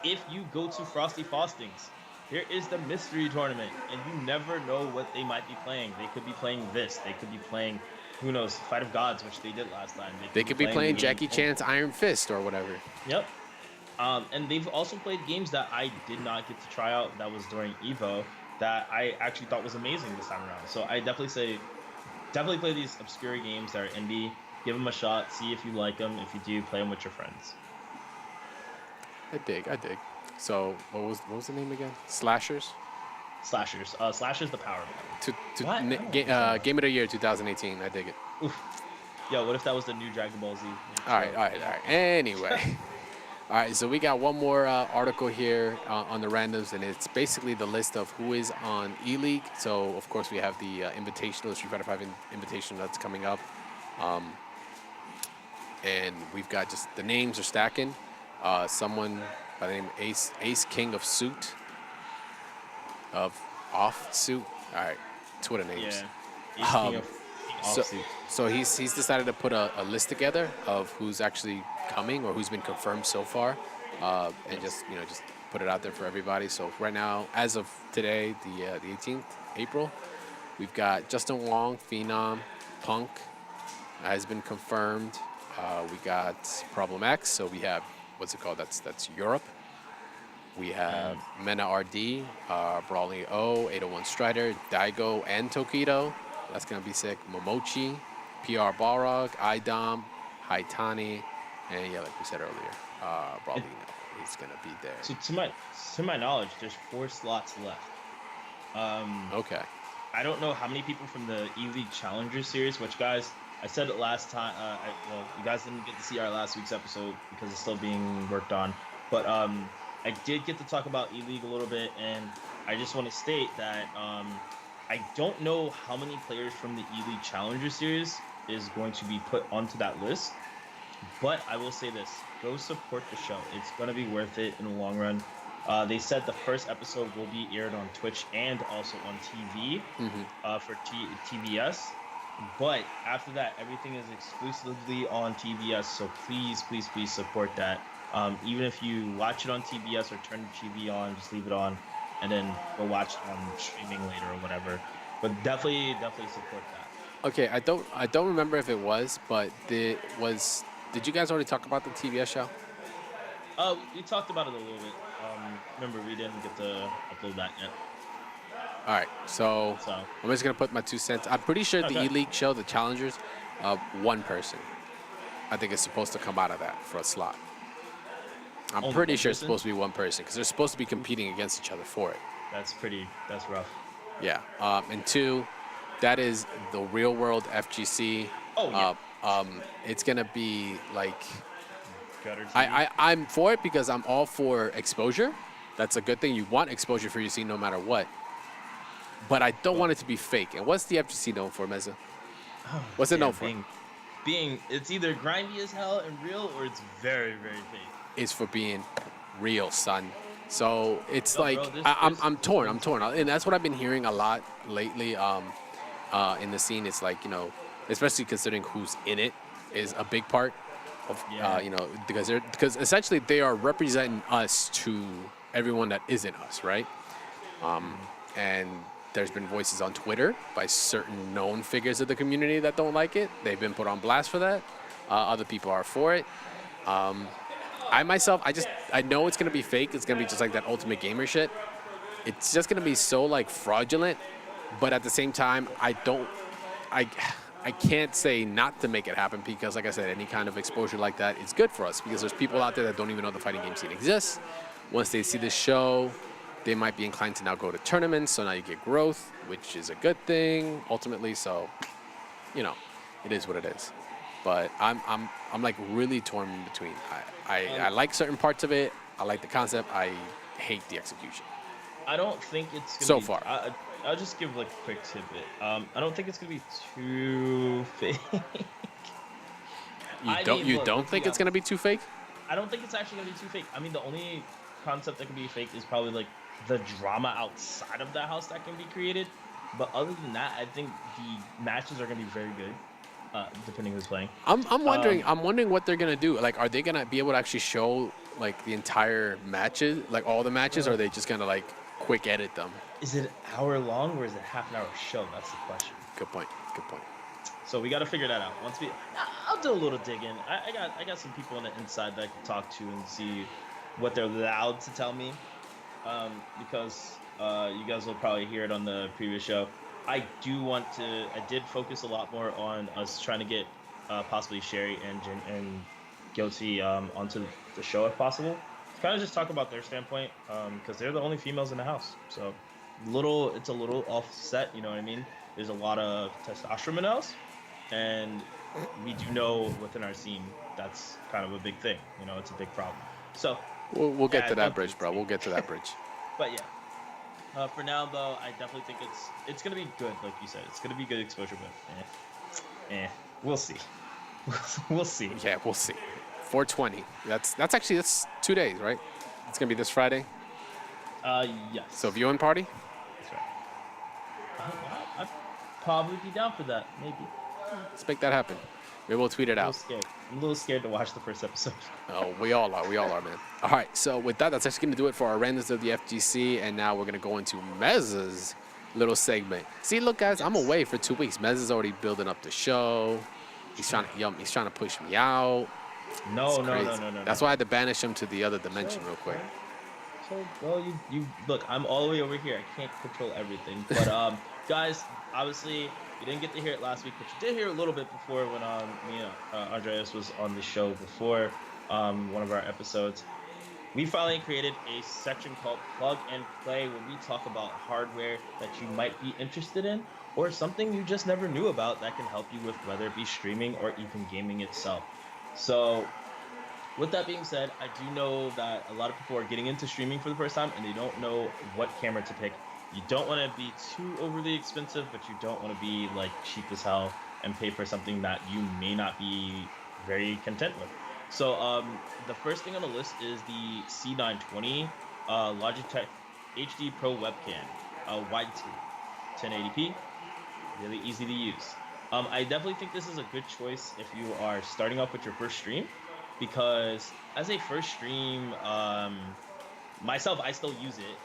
If you go to Frosty Faustings, there is the mystery tournament, and you never know what they might be playing. They could be playing this. They could be playing, who knows, Fight of Gods, which they did last time. They they could be could be playing the playing game. Jackie Chan's Iron Fist or whatever. Yep. And they've also played games that I did not get to try out that was during Evo that I actually thought was amazing this time around. So I definitely say definitely play these obscure games that are indie. Give them a shot. See if you like them. If you do, play them with your friends. I dig. I dig. So what was the name again? Slashers. Slashers. Slashers the power button. What? Game of the year 2018. I dig it. Oof. Yo, what if that was the new Dragon Ball Z? All right. Anyway. All right, so we got one more article here on the randoms, and it's basically the list of who is on E-League. So, of course, we have the Invitational, the Street Fighter 5 Invitational that's coming up. And we've got just the names are stacking. Someone by the name Ace King of Suit, of Off Suit. All right, Twitter names. Yeah. Ace King of So, Offsuit. so he's decided to put a list together of who's actually coming or who's been confirmed so far, and just put it out there for everybody. So right now, as of today, the 18th April, we've got Justin Wong, Phenom, Punk has been confirmed. We got Problem X. So we have what's it called? That's Europe. We have Mena RD, Brawling O, 801 Strider, Daigo, and Tokido. That's going to be sick. Momochi, PR Balrog, IDOM, Haitani, and yeah, like we said earlier, Brawling is going to be there. So to my knowledge, there's 4 slots left. Okay. I don't know how many people from the E-League Challenger Series, which, guys, I said it last time. Well, you guys didn't get to see our last week's episode because it's still being worked on. But I did get to talk about E-League a little bit, and I just want to state that I don't know how many players from the E-League Challenger Series is going to be put onto that list. But I will say this. Go support the show. It's going to be worth it in the long run. They said the first episode will be aired on Twitch and also on TV for TBS. But after that, everything is exclusively on TBS. So please, please, please support that. Even if you watch it on TBS or turn the TV on, just leave it on, and then go watch it on streaming later or whatever. But definitely support that. Okay, I don't remember if it was, but did you guys already talk about the TBS show? We talked about it a little bit. Remember, we didn't get to upload that yet. All right, so I'm just gonna put my 2 cents. I'm pretty sure the E-League show, the Challengers, one person, I think is supposed to come out of that for a slot. I'm Only pretty one sure it's person? supposed to be one person because they're supposed to be competing against each other for it. That's rough. Yeah, and 2, that is the real world FGC. Oh, yeah. It's gonna be like Gutter TV. I'm for it because I'm all for exposure. That's a good thing. You want exposure for your scene no matter what. But I don't want it to be fake. And what's the FGC known for, Meza? What's it known for? Being it's either grindy as hell and real, or it's very, very fake. Is for being real, son. So it's No, like bro, I'm torn. I'm torn, and that's what I've been hearing a lot lately. In the scene, it's like especially considering who's in it is a big part of because essentially they are representing us to everyone that isn't us, right? And there's been voices on Twitter by certain known figures of the community that don't like it. They've been put on blast for that. Other people are for it. I myself, I know it's gonna be fake. It's gonna be just like that Ultimate Gamer shit. It's just gonna be so like fraudulent, but at the same time, I can't say not to make it happen because, like I said, any kind of exposure like that is good for us because there's people out there that don't even know the fighting game scene exists. Once they see this show, they might be inclined to now go to tournaments. So now you get growth, which is a good thing ultimately. So, it is what it is. But I'm like really torn in between. I like certain parts of it. I like the concept. I hate the execution. I don't think it's gonna So be, far. I'll just give like a quick tidbit. I don't think it's gonna be too fake. I mean, You look, don't let's be think it's gonna honest. be too fake? I don't think it's actually gonna be too fake. I mean, the only concept that can be fake is probably like the drama outside of the house that can be created. But other than that, I think the matches are gonna be very good, depending who's playing. Um, I'm wondering what they're gonna do. Like, are they gonna be able to actually show like the entire matches, like all the matches, or are uh, they just gonna like quick edit them? is it an hour long or is it half an hour show? That's the question. Good point. Good point. So we got to figure that out. I'll do a little digging. I got some people on the inside that I can talk to and see what they're allowed to tell me. Because you guys will probably hear it on the previous show. I did focus a lot more on us trying to get possibly Sherry and Guilty onto the show if possible. Kind of just talk about their standpoint because they're the only females in the house. So it's a little offset. You know what I mean? There's a lot of testosterone in the house, and we do know within our scene that's kind of a big thing. You know, it's a big problem. So We'll get yeah, to I that don't bridge, bro. We'll get to that bridge. but yeah, for now though, I definitely think it's gonna be good, like you said. It's gonna be good exposure, but we'll see. We'll see. Yeah, we'll see. 420. That's 2 days, right? It's gonna be this Friday. Yes. So viewing party. That's right. I'd probably be down for that. Maybe. Let's make that happen. Maybe we'll tweet it A little out. scared. I'm a little scared to watch the first episode. Oh, we all are. We all are, man. All right. So with that, that's actually going to do it for our randoms of the FGC. And now we're going to go into Mez's little segment. See, look, guys, I'm away for 2 weeks. Mez is already building up the show. He's trying to push me out. No. That's why I had to banish him to the other dimension real quick. So, well, you look. I'm all the way over here. I can't control everything. But guys, obviously you didn't get to hear it last week, but you did hear a little bit before when me and Andreas was on the show before one of our episodes. We finally created a section called Plug and Play where we talk about hardware that you might be interested in or something you just never knew about that can help you with whether it be streaming or even gaming itself. So with that being said, I do know that a lot of people are getting into streaming for the first time and they don't know what camera to pick. You don't want to be too overly expensive, but you don't want to be like cheap as hell and pay for something that you may not be very content with. So the first thing on the list is the C920 Logitech HD Pro webcam, wide 1080p, really easy to use. I definitely think this is a good choice if you are starting off with your first stream, because as a first stream, myself, I still use it.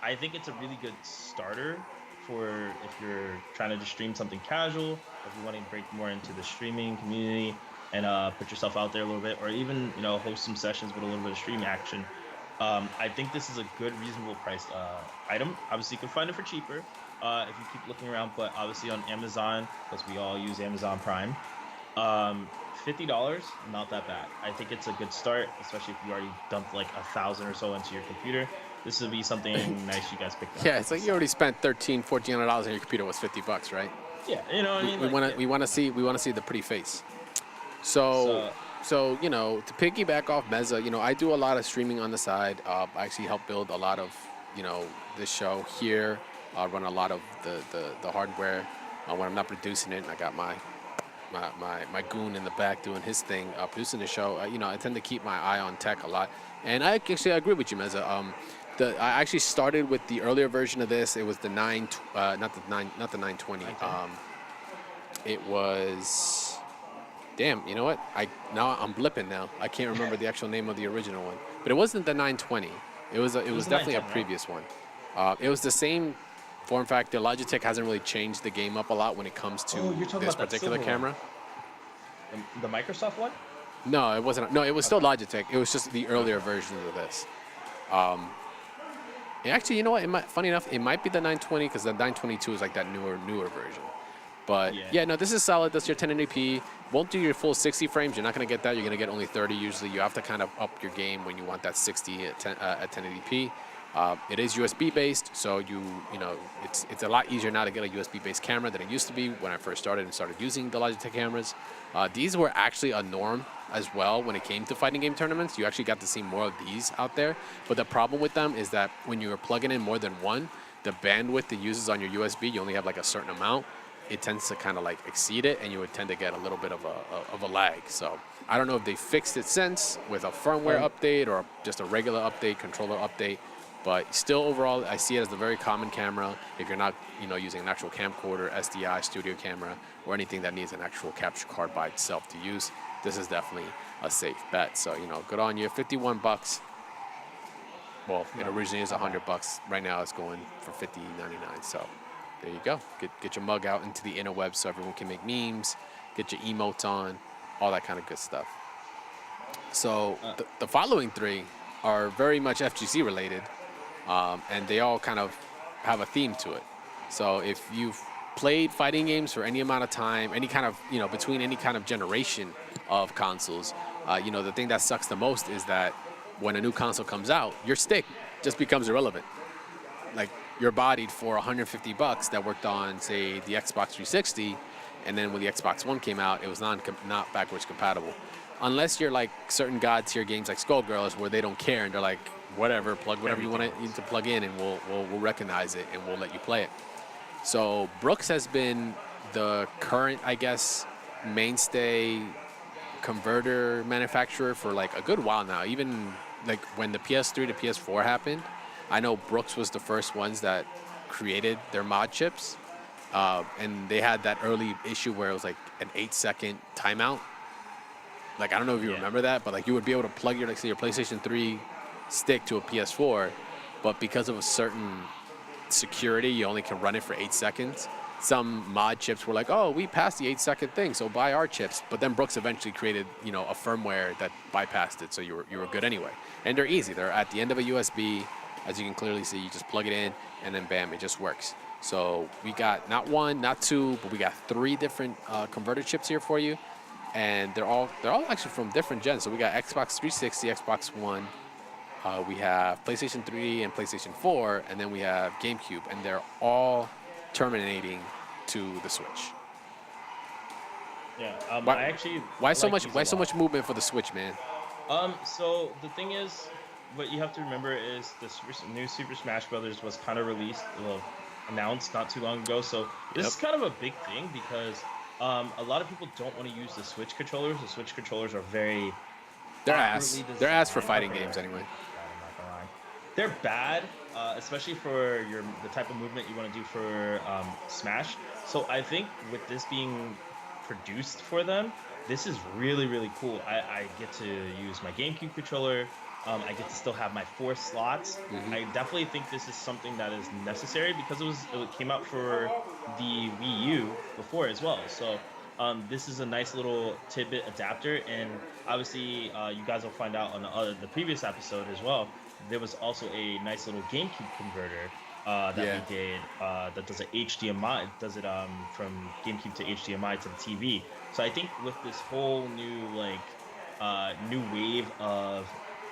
I think it's a really good starter for if you're trying to just stream something casual, if you want to break more into the streaming community and put yourself out there a little bit, or even host some sessions with a little bit of stream action. I think this is a good, reasonable priced item. Obviously, you can find it for cheaper if you keep looking around, but obviously on Amazon, because we all use Amazon Prime, $50, not that bad. I think it's a good start, especially if you already dumped like 1,000 or so into your computer. This would be something nice you guys picked up. Yeah, it's like you already spent $1,400 on your computer was $50, right? Yeah, you know what I mean. We want to see the pretty face. So to piggyback off Meza, I do a lot of streaming on the side. I actually help build a lot of this show here. I run a lot of the hardware when I'm not producing it. And I got my goon in the back doing his thing, producing the show. I tend to keep my eye on tech a lot, and I agree with you, Meza. I actually started with the earlier version of this. It was the not the 920. It was, damn. You know what? I'm blipping now. I can't remember the actual name of the original one, but it wasn't the 920. It was definitely a previous one. It was the same form factor. Logitech hasn't really changed the game up a lot when it comes to this particular camera. The Microsoft one? No, it wasn't. No, it was still Logitech. It was just the earlier version of this. Actually, you know what? Funny enough, it might be the 920 because the 922 is like that newer version. But yeah, no, this is solid. That's your 1080p. Won't do your full 60 frames. You're not going to get that. You're going to get only 30 usually. You have to kind of up your game when you want that 60 at 1080p. It is USB based, so it's a lot easier now to get a USB based camera than it used to be when I first started using the Logitech cameras. These were actually a norm as well when it came to fighting game tournaments. You actually got to see more of these out there, but the problem with them is that when you were plugging in more than one, the bandwidth it uses on your USB, you only have like a certain amount. It tends to kind of like exceed it, and you would tend to get a little bit of a lag. So I don't know if they fixed it since with a firmware update or just a regular update, controller update. But still, overall, I see it as a very common camera. If you're not, using an actual camcorder, SDI, studio camera, or anything that needs an actual capture card by itself to use, this is definitely a safe bet. So, good on you. $51. Well, it originally is $100. Right now, it's going for $50.99. So there you go. Get your mug out into the interweb so everyone can make memes, get your emotes on, all that kind of good stuff. So the following three are very much FGC related. And they all kind of have a theme to it. So if you've played fighting games for any amount of time, any kind of, between any kind of generation of consoles, the thing that sucks the most is that when a new console comes out, your stick just becomes irrelevant. Like, you're bodied for $150 that worked on, say, the Xbox 360, and then when the Xbox One came out, it was not backwards compatible. Unless you're like certain god tier games like Skullgirls, where they don't care and they're like, whatever, plug whatever you want to plug in, and we'll recognize it and we'll let you play it. So Brooks has been the current, I guess, mainstay converter manufacturer for like a good while now. Even like when the PS3 to PS4 happened, I know Brooks was the first ones that created their mod chips, and they had that early issue where it was like an 8-second timeout. Like, I don't know if you remember that, but like you would be able to plug your, like, say, your PlayStation 3 stick to a PS4, but because of a certain security, you only can run it for 8 seconds. Some mod chips were like, oh, we passed the 8-second thing, so buy our chips. But then Brooks eventually created, a firmware that bypassed it, so you were good anyway. And they're easy. They're at the end of a USB. As you can clearly see, you just plug it in, and then bam, it just works. So we got not one, not two, but we got 3 different converter chips here for you, and they're all actually from different gens. So we got Xbox 360, Xbox One. We have PlayStation 3 and PlayStation 4, and then we have GameCube, and they're all terminating to the Switch. Yeah, why so much movement for the Switch, man? So the thing is, what you have to remember is the new Super Smash Brothers was kind of announced not too long ago. So this is kind of a big thing because a lot of people don't want to use the Switch controllers. The Switch controllers are very they're ass for fighting games anyway. They're bad, especially for the type of movement you want to do for Smash. So I think with this being produced for them, this is really, really cool. I get to use my GameCube controller. I get to still have my 4 slots. Mm-hmm. I definitely think this is something that is necessary because it came out for the Wii U before as well. So this is a nice little tidbit adapter, and obviously you guys will find out on the previous episode as well. There was also a nice little GameCube converter that we did that does an HDMI. It does it from GameCube to HDMI to the TV. So I think with this whole new new wave of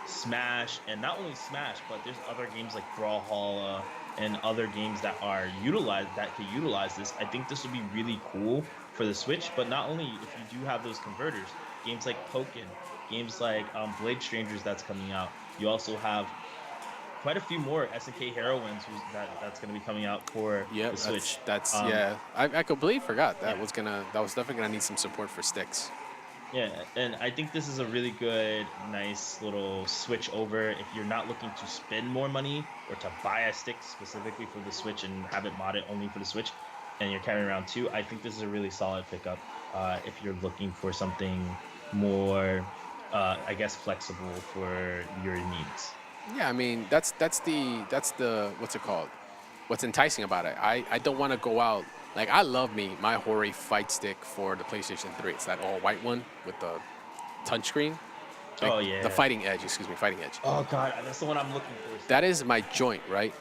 Smash, and not only Smash, but there's other games like Brawlhalla and other games that could utilize this. I think this would be really cool for the Switch. But not only if you do have those converters, games like Pokken, games like Blade Strangers that's coming out. You also have quite a few more SNK Heroines that's going to be coming out for the Switch. I completely forgot that was definitely gonna need some support for sticks. Yeah, and I think this is a really good, nice little switch over if you're not looking to spend more money or to buy a stick specifically for the Switch and have it modded only for the Switch, and you're carrying around 2. I think this is a really solid pickup if you're looking for something more, I guess, flexible for your needs. Yeah, I mean that's the what's it called? What's enticing about it? I don't want to go out. Like, I love my Hori fight stick for the PlayStation 3. It's that all white one with the touchscreen. The Fighting Edge. Oh god, that's the one I'm looking for. That is my joint, right?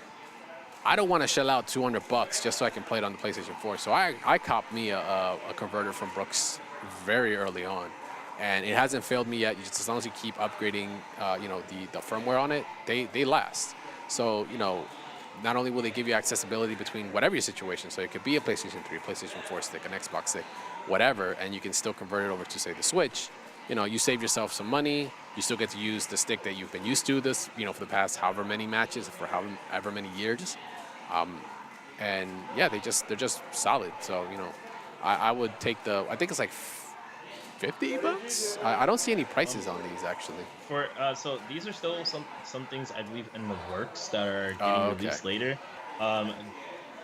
I don't want to shell out $200 just so I can play it on the PlayStation 4. So I copped me a converter from Brooks very early on. And it hasn't failed me yet. Just as long as you keep upgrading, the firmware on it, they last. So, not only will they give you accessibility between whatever your situation, so it could be a PlayStation 3, PlayStation 4 stick, an Xbox stick, whatever, and you can still convert it over to, say, the Switch. You save yourself some money. You still get to use the stick that you've been used to for the past however many matches, for however many years. And yeah, they're just solid. So I would take I think it's like $50. I don't see any Um, prices on these actually. for so these are still some things I believe in the works that are getting Oh, okay. released later. Um,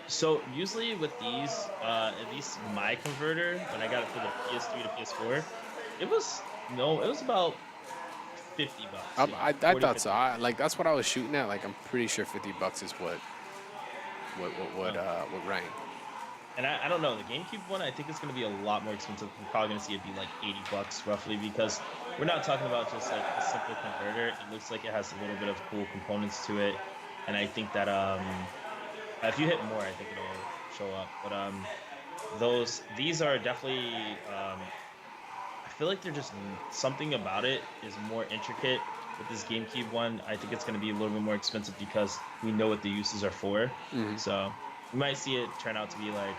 so usually with these, at least my converter when I got it for the PS3 to PS4, it was no, it was about $50. Yeah, I 40, thought so. 50. Like that's what I was shooting at. Like I'm pretty sure $50 is Um, what rang. and I don't know the GameCube one. I think it's going to be a lot more expensive. We're probably going to see it be like $80 roughly because we're not talking about just like a simple converter. It looks like it has a little bit of cool components to it, and I think that if you hit more, I think it'll show up. But those these are definitely I feel like they're just something about it is more intricate with this GameCube one. I think it's going to be a little bit more expensive because we know what the uses are for. Hmm. So we might see it turn out to be like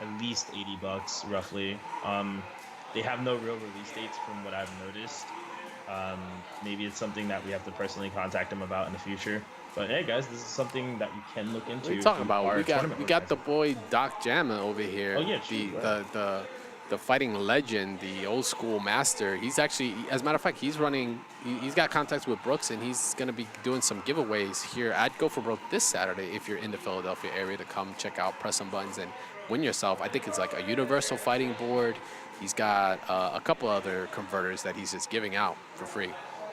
at least $80 roughly. They have no real release dates from what I've noticed. Maybe it's something that we have to personally contact them about in the future. But hey, guys, this is something that you can look What into are you if talking you about? are a tournament We got the organizer. boy Doc Jamma over Oh here. yeah, true. Right. The fighting legend, the old school master. He's actually, as a matter of fact, he's running. He's got contacts with Brooks, and he's gonna be doing some giveaways here at Go for Broke this Saturday. If you're in the Philadelphia area, to come check out, press some buttons, and win yourself. I think it's like a universal fighting board. He's got a couple other converters that he's just giving out for free.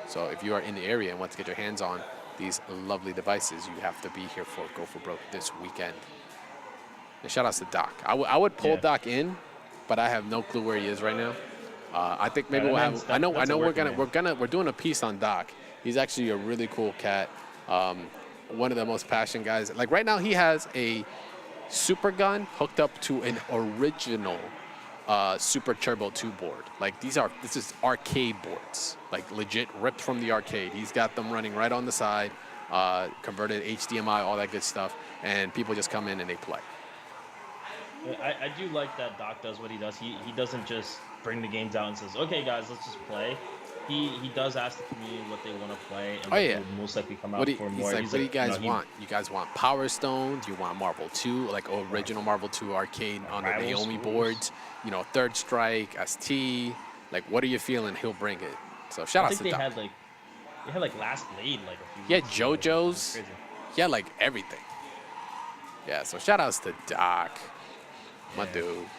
So if you are in the area and want to get your hands on these lovely devices, you have to be here for Go for Broke this weekend. And shout outs to Doc. I would pull Yeah. Doc in, but I have no clue where he is right now. I think maybe That we'll man's have. I that's a know working man. we're doing a piece on Doc. He's actually a really cool cat. Um, one of the most passionate guys. Like right now, he has a super gun hooked up to an original Super Turbo 2 board. Like this is arcade boards, like legit ripped from the arcade. He's got them running right on the side, converted HDMI, all that good stuff, and people just come in and they play. I do like that Doc does what he does. He doesn't just bring the games out and says, "Okay, guys, let's just play." He does ask the community what they want to play and Oh what yeah. will most likely come What out for he's more. like, He's what do like, you guys want? You guys want Power Stone? Do you want Marvel 2, like original Marvel 2 arcade on the rival Naomi schools. boards? Third Strike, ST. Like, what are you feeling? He'll bring it. So shout I outs think to Doc. they had like Last Blade like a few Yeah, weeks ago. It was JoJo's. crazy. Yeah, like everything. Yeah, so shout outs to Doc, my Yeah. dude.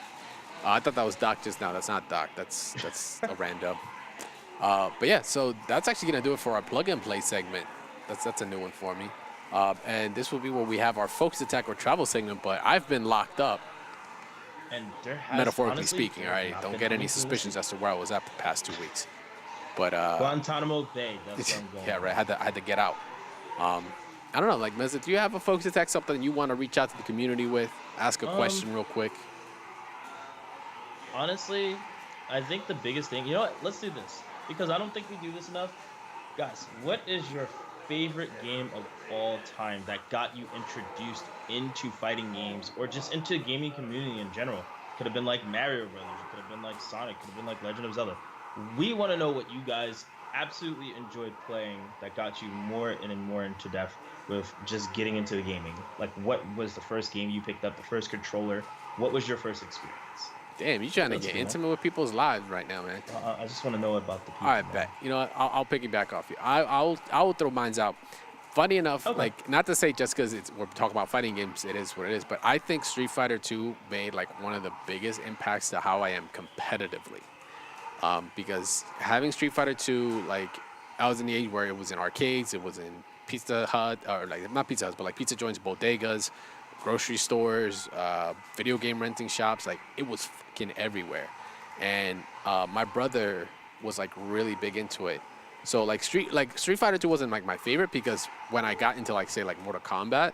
I thought that was Doc just now. That's not Doc. That's a random. But yeah, so that's actually gonna do it for our plug and play segment. That's a new one for me. And this will be where we have our Focus Attack or travel segment. But I've been locked up, And there has metaphorically honestly speaking. there All have right, not don't been get any anything this suspicions week. as to where I was at the past 2 weeks. But Guantanamo Bay. That's where I'm going. yeah, right. I had to get out. I don't know, like Meza, do you have a Focus Attack, something you want to reach out to the community with? Ask a Um, question real quick. Honestly, I think the biggest thing. You know what? Let's do this because I don't think we do this enough. Guys, what is your favorite game of all time that got you introduced into fighting games or just into the gaming community in general? Could have been like Mario Brothers, it could have been like Sonic, could have been like Legend of Zelda. We want to know what you guys absolutely enjoyed playing that got you more and more into depth with just getting into the gaming. Like, what was the first game you picked up, the first controller? What was your first experience? Damn, you trying to That's get cool. intimate with people's lives right now, man. I just want to know about the people. All right, man. bet. You know what? I'll piggyback off you. I will throw mines out. Funny enough, Okay. like not to say just because we're talking about fighting games, it is what it is. But I think Street Fighter 2 made like one of the biggest impacts to how I am competitively. Because having Street Fighter 2, like I was in the age where it was in arcades, it was in Pizza Hut, or like not Pizza Huts, but like pizza joints, bodegas, grocery stores, video game renting shops. Like it was fucking everywhere. And my brother was like really big into it. So Street Fighter 2 wasn't like my favorite because when I got into like say like Mortal Kombat,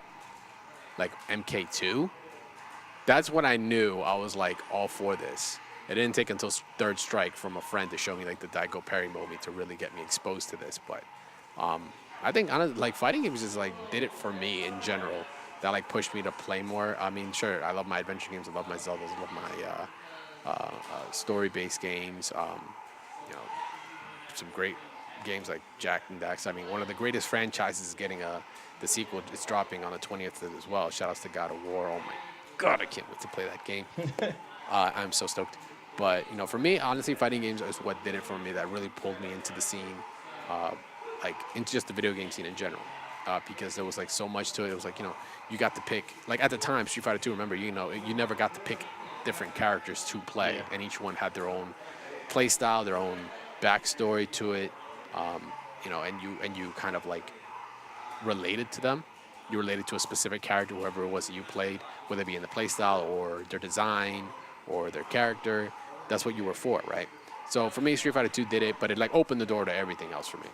like MK2, that's when I knew I was like all for this. It didn't take until Third Strike from a friend to show me like the Daigo Parry movie to really get me exposed to this. But I think honestly, like fighting games just like did it for me in general. That like pushed me to play more. I mean, sure, I love my adventure games. I love my Zeldas. I love my story-based games. You know, some great games like Jak and Dax. I mean, one of the greatest franchises is getting the sequel. It's dropping on the 20th as well. Shoutouts to God of War. Oh my God, I can't wait to play that game. I'm so stoked. But for me, honestly, fighting games is what did it for me. That really pulled me into the scene, like into just the video game scene in general. Because there was like so much to it. It was like you got to pick. Like at the time, Street Fighter 2. Remember, you never got to pick different characters to play, and each one had their own play style, their own backstory to it. And you kind of like related to them. You related to a specific character, whoever it was that you played, whether it be in the play style or their design or their character. That's what you were for, right? So for me, Street Fighter 2 did it, but it like opened the door to everything else for me.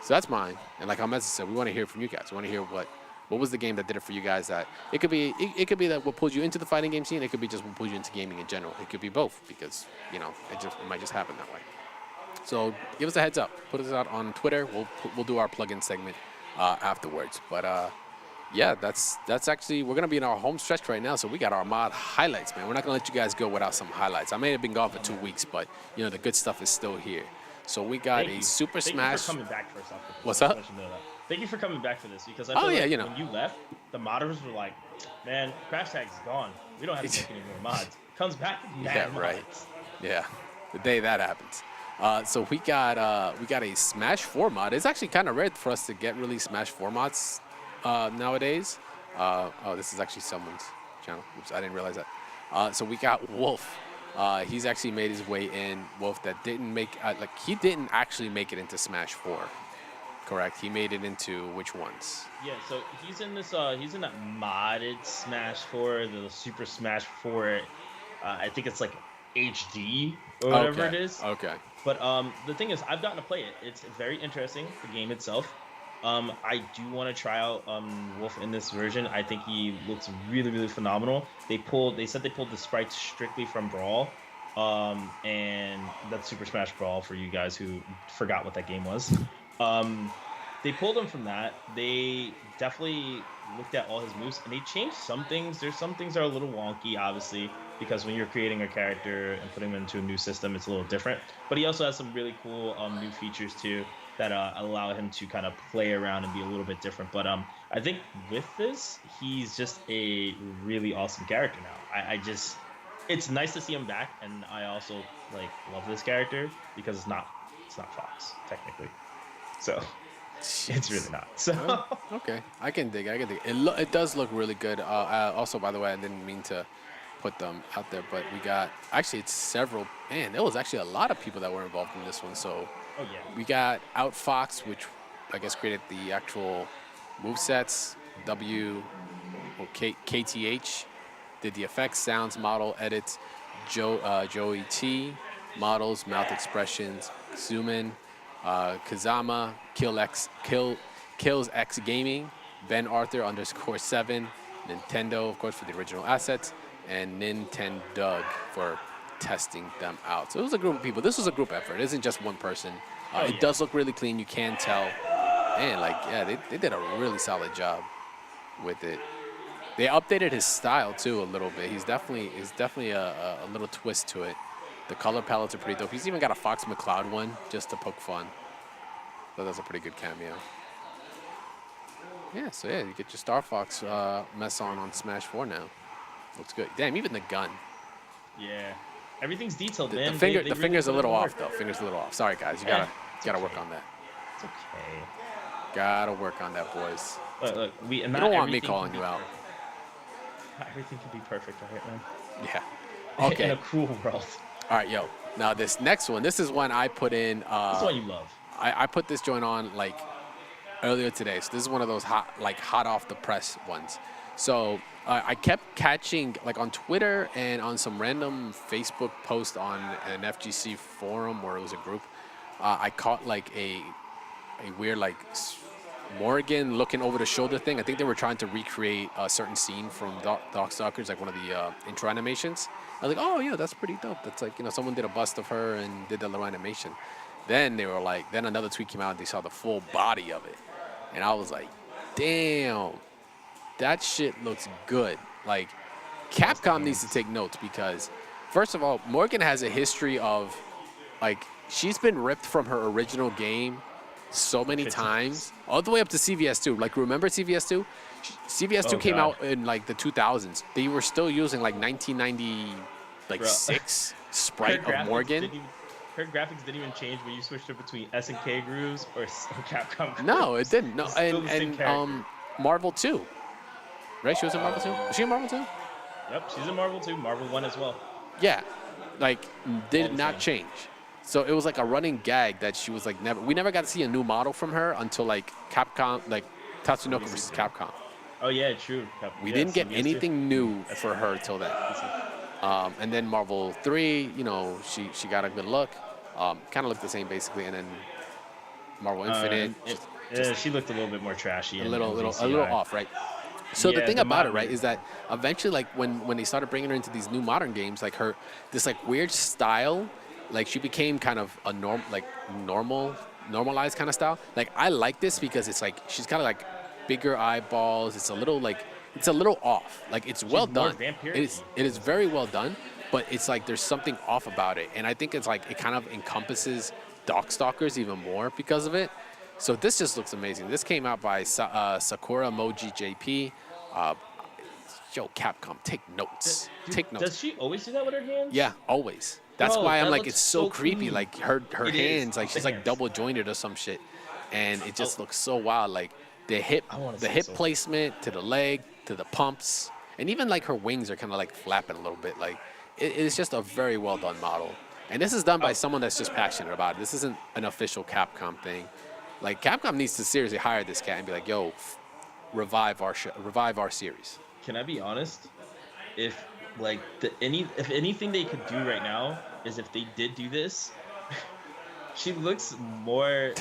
So that's mine. And like Ahmed said, we want to hear from you guys. We want to hear what was the game that did it for you guys. That it could be that what pulled you into the fighting game scene. It could be just what pulled you into gaming in general. It could be both because it might just happen that way. So give us a heads up. Put us out on Twitter. We'll do our plug-in segment afterwards. But yeah, that's actually, we're gonna be in our home stretch right now. So we got our mod highlights, man. We're not gonna let you guys go without some highlights. I may have been gone for 2 weeks, but the good stuff is still here. So we got a Super Smash. Thank you for coming back for us. What's up? Thank you for coming back for this because I feel like when you left, the modders were like, "Man, Crash Tag's gone. We don't have to make any more mods." Comes back, mad right. mods. Yeah, the day that happens. So we got a Smash 4 mod. It's actually kind of rare for us to get really Smash 4 mods nowadays. Oh, this is actually someone's channel. Oops, I didn't realize that. So we got Wolf. He's actually made his way in. Wolf that didn't make he didn't actually make it into Smash 4. Correct. He made it into which ones? Yeah, so he's in this. He's in that modded Smash 4, the Super Smash 4. I think it's like HD or whatever it is. Okay. But the thing is, I've gotten to play it. It's very interesting, the game itself. I do want to try out Wolf in this version. I think he looks really, really phenomenal. They said they pulled the sprites strictly from Brawl, and that's Super Smash Brawl for you guys who forgot what that game was. They pulled him from that. They definitely looked at all his moves, and they changed some things. There's some things that are a little wonky, obviously, because when you're creating a character and putting him into a new system, it's a little different. But he also has some really cool new features too that allow him to kind of play around and be a little bit different. But I think with this, he's just a really awesome character now. It's nice to see him back, and I also love this character because it's not Fox technically, so it's really not. So okay, I can dig it. It does look really good. Also, by the way, I didn't mean to put them out there, but we got it's several. Man, there was actually a lot of people that were involved in this one. So we got Outfox, which I guess created the actual movesets. KTH did the effects, sounds, model edits. Joey T models, mouth expressions. Zoom in. Kazama, Kills X Gaming. Ben Arthur _7. Nintendo, of course, for the original assets. And Nintendo for testing them out. So it was a group of people. This was a group effort. It isn't just one person. It does look really clean. You can tell. And they did a really solid job with it. They updated his style too a little bit. He's definitely a little twist to it. The color palettes are pretty dope. He's even got a Fox McCloud one just to poke fun. So that's a pretty good cameo. Yeah, so you get your Star Fox mess on Smash 4 now. Looks good. Damn, even the gun. Yeah, everything's detailed, man. The finger's a little off though. Finger's a little off. Sorry guys, you gotta work on that. It's okay. Gotta work on that, boys. Look, you don't want me calling you out. Not everything can be perfect, right, man? Yeah. Okay. In a cruel world. All right, yo. Now this next one, this is one I put in. This is one you love. I put this joint on earlier today. So this is one of those hot off the press ones. So I kept catching on Twitter and on some random Facebook post on an FGC forum where it was a group. I caught a weird Morgan looking over the shoulder thing. I think they were trying to recreate a certain scene from Darkstalkers, one of the intro animations. I was like, oh yeah, that's pretty dope. That's someone did a bust of her and did the little animation. Then they were then another tweet came out and they saw the full body of it. And I was like, damn, that shit looks good. Capcom needs to take notes because, first of all, Morgan has a history of, she's been ripped from her original game so many 50 times, all the way up to CVS2. Like, remember CVS2? CVS2 Oh, came God. out in like the 2000s. They were still using like 1990, like Bro. 6 sprite Her of graphics Morgan. her graphics didn't even change when you switched it between SNK grooves or Capcom grooves. No, it didn't. No, It's still and the same character. Marvel 2, right? She was in Marvel 2. Was she in Marvel 2? Yep, she's in Marvel 2, Marvel 1 as well. Yeah, like did the not change. So it was like a running gag that she was like never. We never got to see a new model from her until like Capcom, like Tatsunoko versus Capcom. Oh yeah, true. We Yeah, didn't get CVS2. anything new for her till then. And then Marvel 3, you know, she got a good look. Kind of looked the same basically, and then Marvel Infinite, She looked a little bit more trashy. a in little DCI. off, right? So the Yeah, thing the about it, modern- right, is that eventually, like when they started bringing her into these new modern games, like this like weird style, like she became kind of a normalized kind of style. Like I like this because it's like she's kind of like bigger eyeballs. It's a little off. Like it's well more done. vampire-y. It is very well done, but it's like there's something off about it, and I think it's like it kind of encompasses Darkstalkers even more because of it. So this just looks amazing. This came out by Sakura Moji JP. Uh, yo, Capcom, take notes. Take notes. Does she always do that with her hands? Yeah, always. That's Bro, why I'm that like, looks it's so so creepy. clean. Like her It is. hands, like The she's like hands. double jointed or some shit, and it just looks so wild. Like the hip, I wanna the see hip so- placement to the leg to the pumps, and even like her wings are kind of like flapping a little bit. Like it's just a very well done model. And this is done by someone that's just passionate about it. This isn't an official Capcom thing. Like Capcom needs to seriously hire this cat and be like, "Yo, revive our series." Can I be honest? If like if anything they could do right now is if they did do this, she looks more.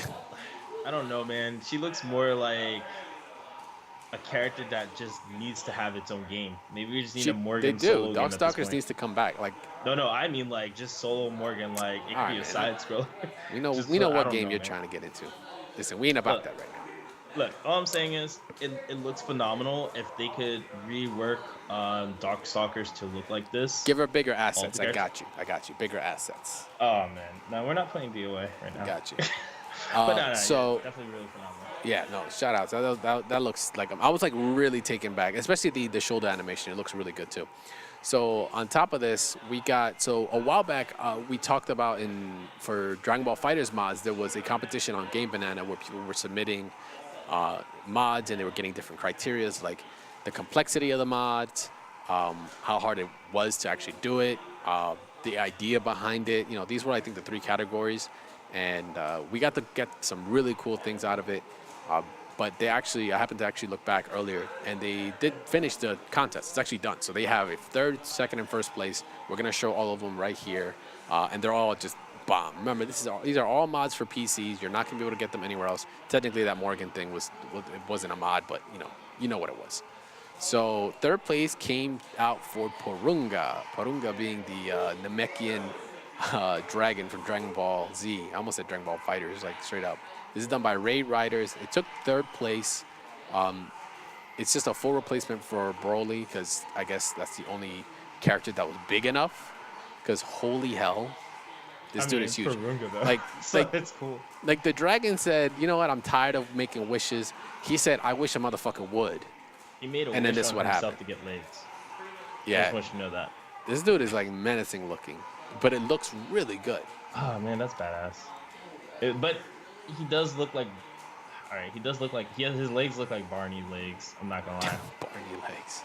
I don't know, man. She looks more like a character that just needs to have its own game. Maybe we just need a Morgan They solo do. game at this Darkstalkers point. needs to come back. Like No, I mean like just solo Morgan. Like it could Alright, be a man. side scroll. we know Just we know I what don't game know, you're man. trying to get into. Listen, we ain't about Look. that right now. Look, all I'm saying is it looks phenomenal. If they could rework Darkstalkers to look like this. Give her bigger assets. I Altogether. got you. Bigger assets. Oh man, no, we're not playing DOA right now. Got you. But no, So yeah, definitely really phenomenal. yeah, no, shout outs. That looks like I was like really taken back, especially the shoulder animation. It looks really good too. So on top of this, we got a while back we talked about for Dragon Ball Fighters mods, there was a competition on Game Banana where people were submitting mods and they were getting different criterias like the complexity of the mods, how hard it was to actually do it, the idea behind it. You know, these were I think the 3 categories, and we got to get some really cool things out of it. But I happened to actually look back earlier, and they did finish the contest. It's actually done. So they have a 3rd, 2nd, and 1st place. We're gonna show all of them right here, and they're all just bomb. Remember, these are all mods for PCs. You're not gonna be able to get them anywhere else. Technically, that Morgan thing it wasn't a mod, but you know what it was. So 3rd place came out for Porunga. Porunga being the Namekian dragon from Dragon Ball Z. I almost said Dragon Ball Fighters, like straight up. This is done by Raid Riders. It took 3rd place. It's just a full replacement for Broly because I guess that's the only character that was big enough. Because holy hell, this dude is huge. Porunga, though. Like, So like, it's cool. like the dragon said, you know what? I'm tired of making wishes. He said, I wish a motherfucker would. He made a and then wish this on what himself happened. to get legs. I Yeah, just want you to know that. this dude is like menacing looking, but it looks really good. Oh man, that's badass. But he does look like. All right, he does look like his legs look like Barney legs. I'm not gonna lie. Barney legs.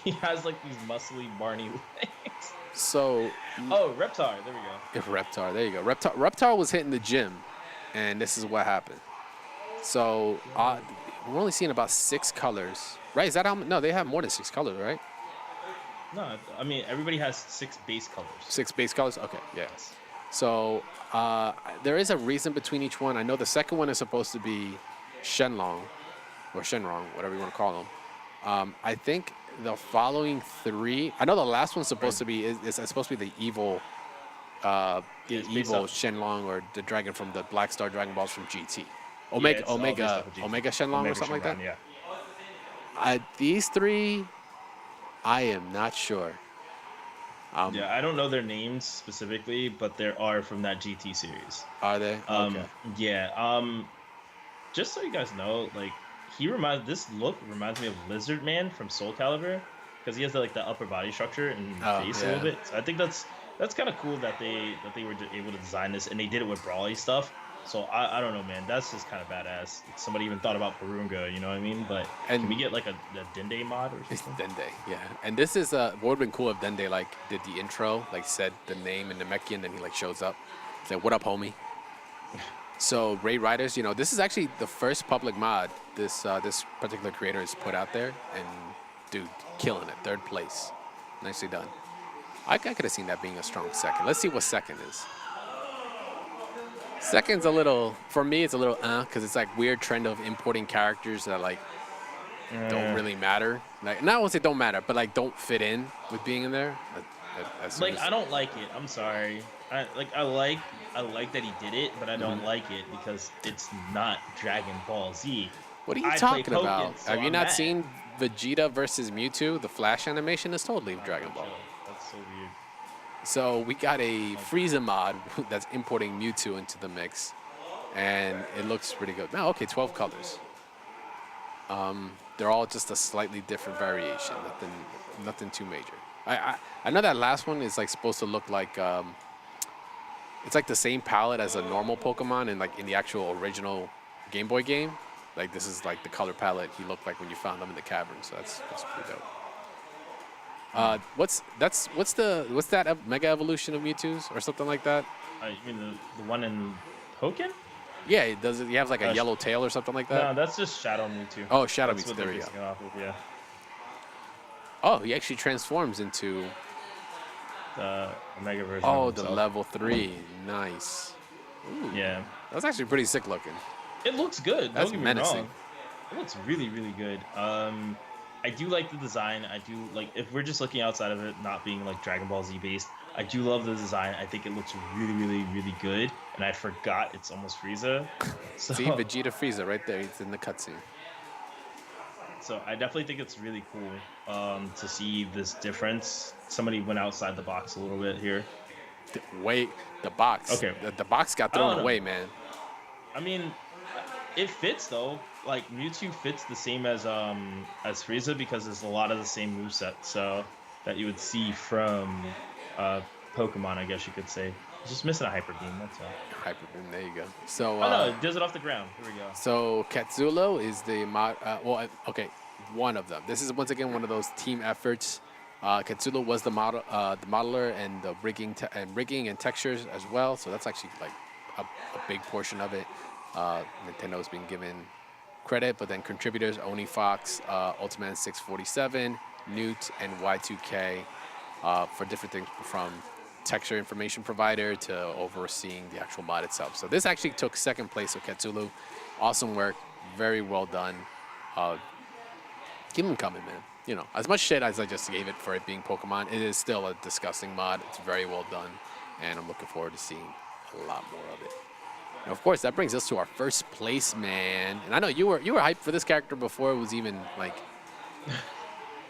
He has like these muscly Barney legs. So, Oh, Reptar. There we go. Reptar, there you go. Reptar was hitting the gym, and this is what happened. So, we're only seeing about 6 colors, right? Is that how? No, they have more than 6 colors, right? No, I mean everybody has 6 base colors. 6 base colors. Okay, yeah. So there is a reason between each one. I know the second one is supposed to be Shenlong, or Shenrong, whatever you want to call them. I think the following 3. I know the last one's supposed to be is supposed to be the evil, it's based off- Shenlong, or the dragon from the Black Star Dragon Balls from GT. Yeah, Omega it's all based off of GT. Omega Shenlong or Omega something like Shenron, that. Yeah. These 3, I am not sure. Yeah, I don't know their names specifically, but there are from that GT series. Are they? Okay. Yeah. Just so you guys know, like this look reminds me of Lizard Man from Soul Calibur because he has like the upper body structure and Oh face a little yeah. bit. So I think that's kind of cool that they were able to design this and they did it with Brawly stuff. So I don't know, man. That's just kind of badass. Somebody even thought about Purunga, you know what I mean? But can we And get like a Dende mod or it's something? Dende, yeah. And this is what would have been cool if Dende like did the intro, like said the name in Namekian, then he like shows up, said, "What up, homie?" So Raid Riders, you know, this is actually the first public mod this particular creator has put out there, and dude, killing it, 3rd place, nicely done. I could have seen that being a strong second. Let's see what second is. Second's a little, for me, it's a little because it's like weird trend of importing characters that like don't really matter. Like, not I won't say don't matter, but like don't fit in with being in there. As soon Like as- I don't like it. I'm sorry. I like that he did it, but I don't like it because it's not Dragon Ball Z. What are you I play talking Pokken, about? so Have you I'm not mad. seen Vegeta versus Mewtwo? The Flash animation is totally Dragon Ball. That's so weird. So we got a Frieza mod that's importing Mewtwo into the mix, and it looks pretty good. Now, okay, 12 colors. They're all just a slightly different variation. Nothing too major. I know that last one is like supposed to look like it's like the same palette as a normal Pokemon and like in the actual original Game Boy game. Like this is like the color palette he looked like when you found him in the cavern. So that's pretty dope. What's that Mega Evolution of Mewtwo's or something like that? You mean the one in Pokken? Yeah, it does. He have like a yellow tail or something like that? No, that's just Shadow Mewtwo. Oh, Shadow That's Mewtwo. what There they're we go. basing it off of, yeah. Oh, he actually transforms into The Omega version. oh of the himself. level 3. Nice. Ooh, Yeah. that's actually pretty sick looking. It looks good. That's don't get me menacing. wrong. It looks really, really good. I do like the design. I do like if we're just looking outside of it not being like Dragon Ball Z based. I do love the design. I think it looks really, really, really good. And I forgot it's almost Frieza. So, See Vegeta Frieza right there. He's in the cutscene. so I definitely think it's really cool to see this difference. Somebody went outside the box a little bit here. Wait, the box. Okay. The box got I don't thrown know. away, man. I mean, it fits though. Like Mewtwo fits the same as Frieza because there's a lot of the same moveset. So that you would see from Pokemon, I guess you could say. It's just missing a Hyper Beam. That's all. Hyper Beam. There you go. So. Oh no, it does it off the ground. Here we go. So Katsulo is the mod. Okay, one of them. This is once again one of those team efforts. Katsulo was the modeler and the rigging and textures as well. So that's actually like a big portion of it. Nintendo's been given credit, but then contributors Oni Fox, Ultiman 647, Newt, and Y2K for different things from texture information provider to overseeing the actual mod itself. So this actually took 2nd place with Katsulu. Awesome work, very well done. Keep them coming, man. You know, as much shit as I just gave it for it being Pokemon, it is still a disgusting mod. It's very well done, and I'm looking forward to seeing a lot more of it. And of course, that brings us to our 1st place, man. And I know you were hyped for this character before it was even like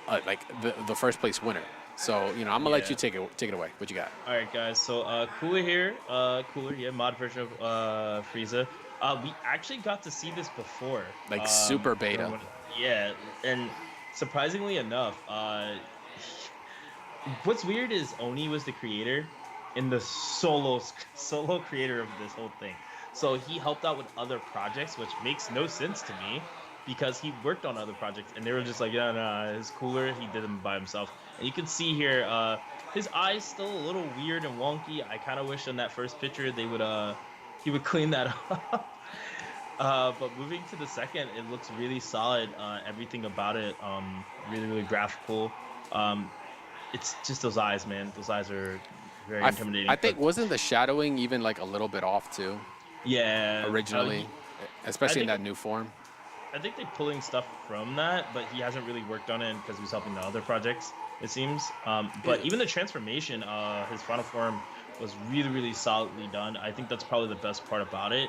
the 1st place winner. So you know, I'm gonna let you take it away. What you got? All right, guys. So Cooler here. Cooler, yeah, mod version of Frieza. We actually got to see this before. Like super beta. Yeah, and surprisingly enough, what's weird is Oni was the creator and the solo creator of this whole thing. So he helped out with other projects, which makes no sense to me because he worked on other projects and they were just like, yeah, nah, it's Cooler. He did them by himself. And you can see here, his eyes still a little weird and wonky. I kind of wish in that first picture they would, he would clean that up. But moving to the second, it looks really solid. Everything about it, really, really graphical. It's just those eyes, man. Those eyes are very intimidating. I think wasn't the shadowing even like a little bit off too? Yeah. Originally, especially in that new form. I think they're pulling stuff from that, but he hasn't really worked on it because he was helping the other projects, it seems. But even the transformation, his final form was really, really solidly done. I think that's probably the best part about it.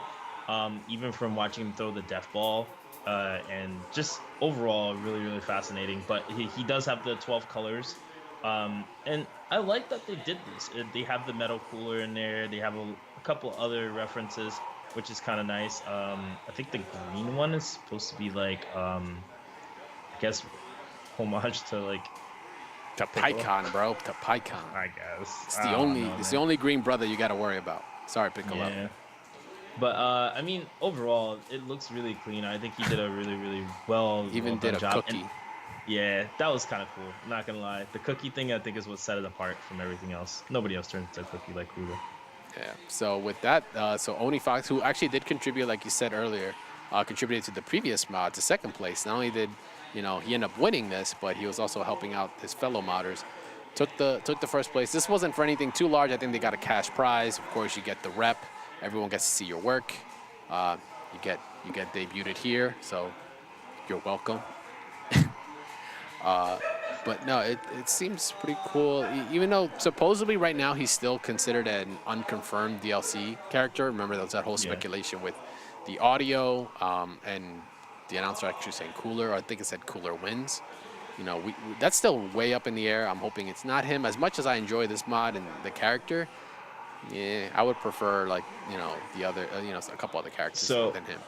Even from watching him throw the death ball, and just overall really, really fascinating. But he does have the 12 colors. And I like that they did this. They have the metal cooler in there. They have a couple other references, which is kind of nice. I think the green one is supposed to be like, I guess, homage to like To Piccolo. Pycon, bro. To Pycon. I guess. It's I the don't only know, it's the man. only green brother you got to worry about. Sorry, Piccolo. Yeah. But I mean, overall, it looks really clean. I think he did a really, really well Even did done a job. And cookie. yeah, that was kind of cool. I'm not gonna lie. The cookie thing, I think, is what set it apart from everything else. Nobody else turns into a cookie like Kruger. Yeah. So with that, so Oni Fox, who actually did contribute, like you said earlier, contributed to the previous mod to second place. Not only did he end up winning this, but he was also helping out his fellow modders. Took the first place. This wasn't for anything too large. I think they got a cash prize. Of course, you get the rep. Everyone gets to see your work. Uh, you get debuted here, so you're welcome. But no, it seems pretty cool. Even though supposedly right now he's still considered an unconfirmed DLC character. Remember, there was that whole Yeah. speculation with the audio and the announcer actually saying Cooler. Or I think it said Cooler wins. That's still way up in the air. I'm hoping it's not him. As much as I enjoy this mod and the character, yeah, I would prefer like the other a couple other characters So than him.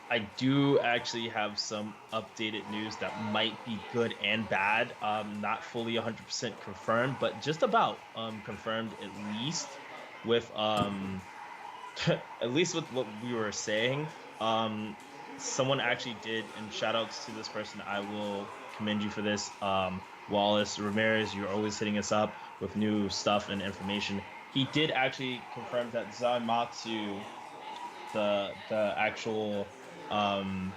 I do actually have some updated news that might be good and bad. Not fully 100% confirmed, but just about confirmed at least with at least with what we were saying. Someone actually did, and shout outs to this person. I will commend you for this. Wallace Ramirez, you're always hitting us up with new stuff and information. He did actually confirm that Zaimatsu, the actual um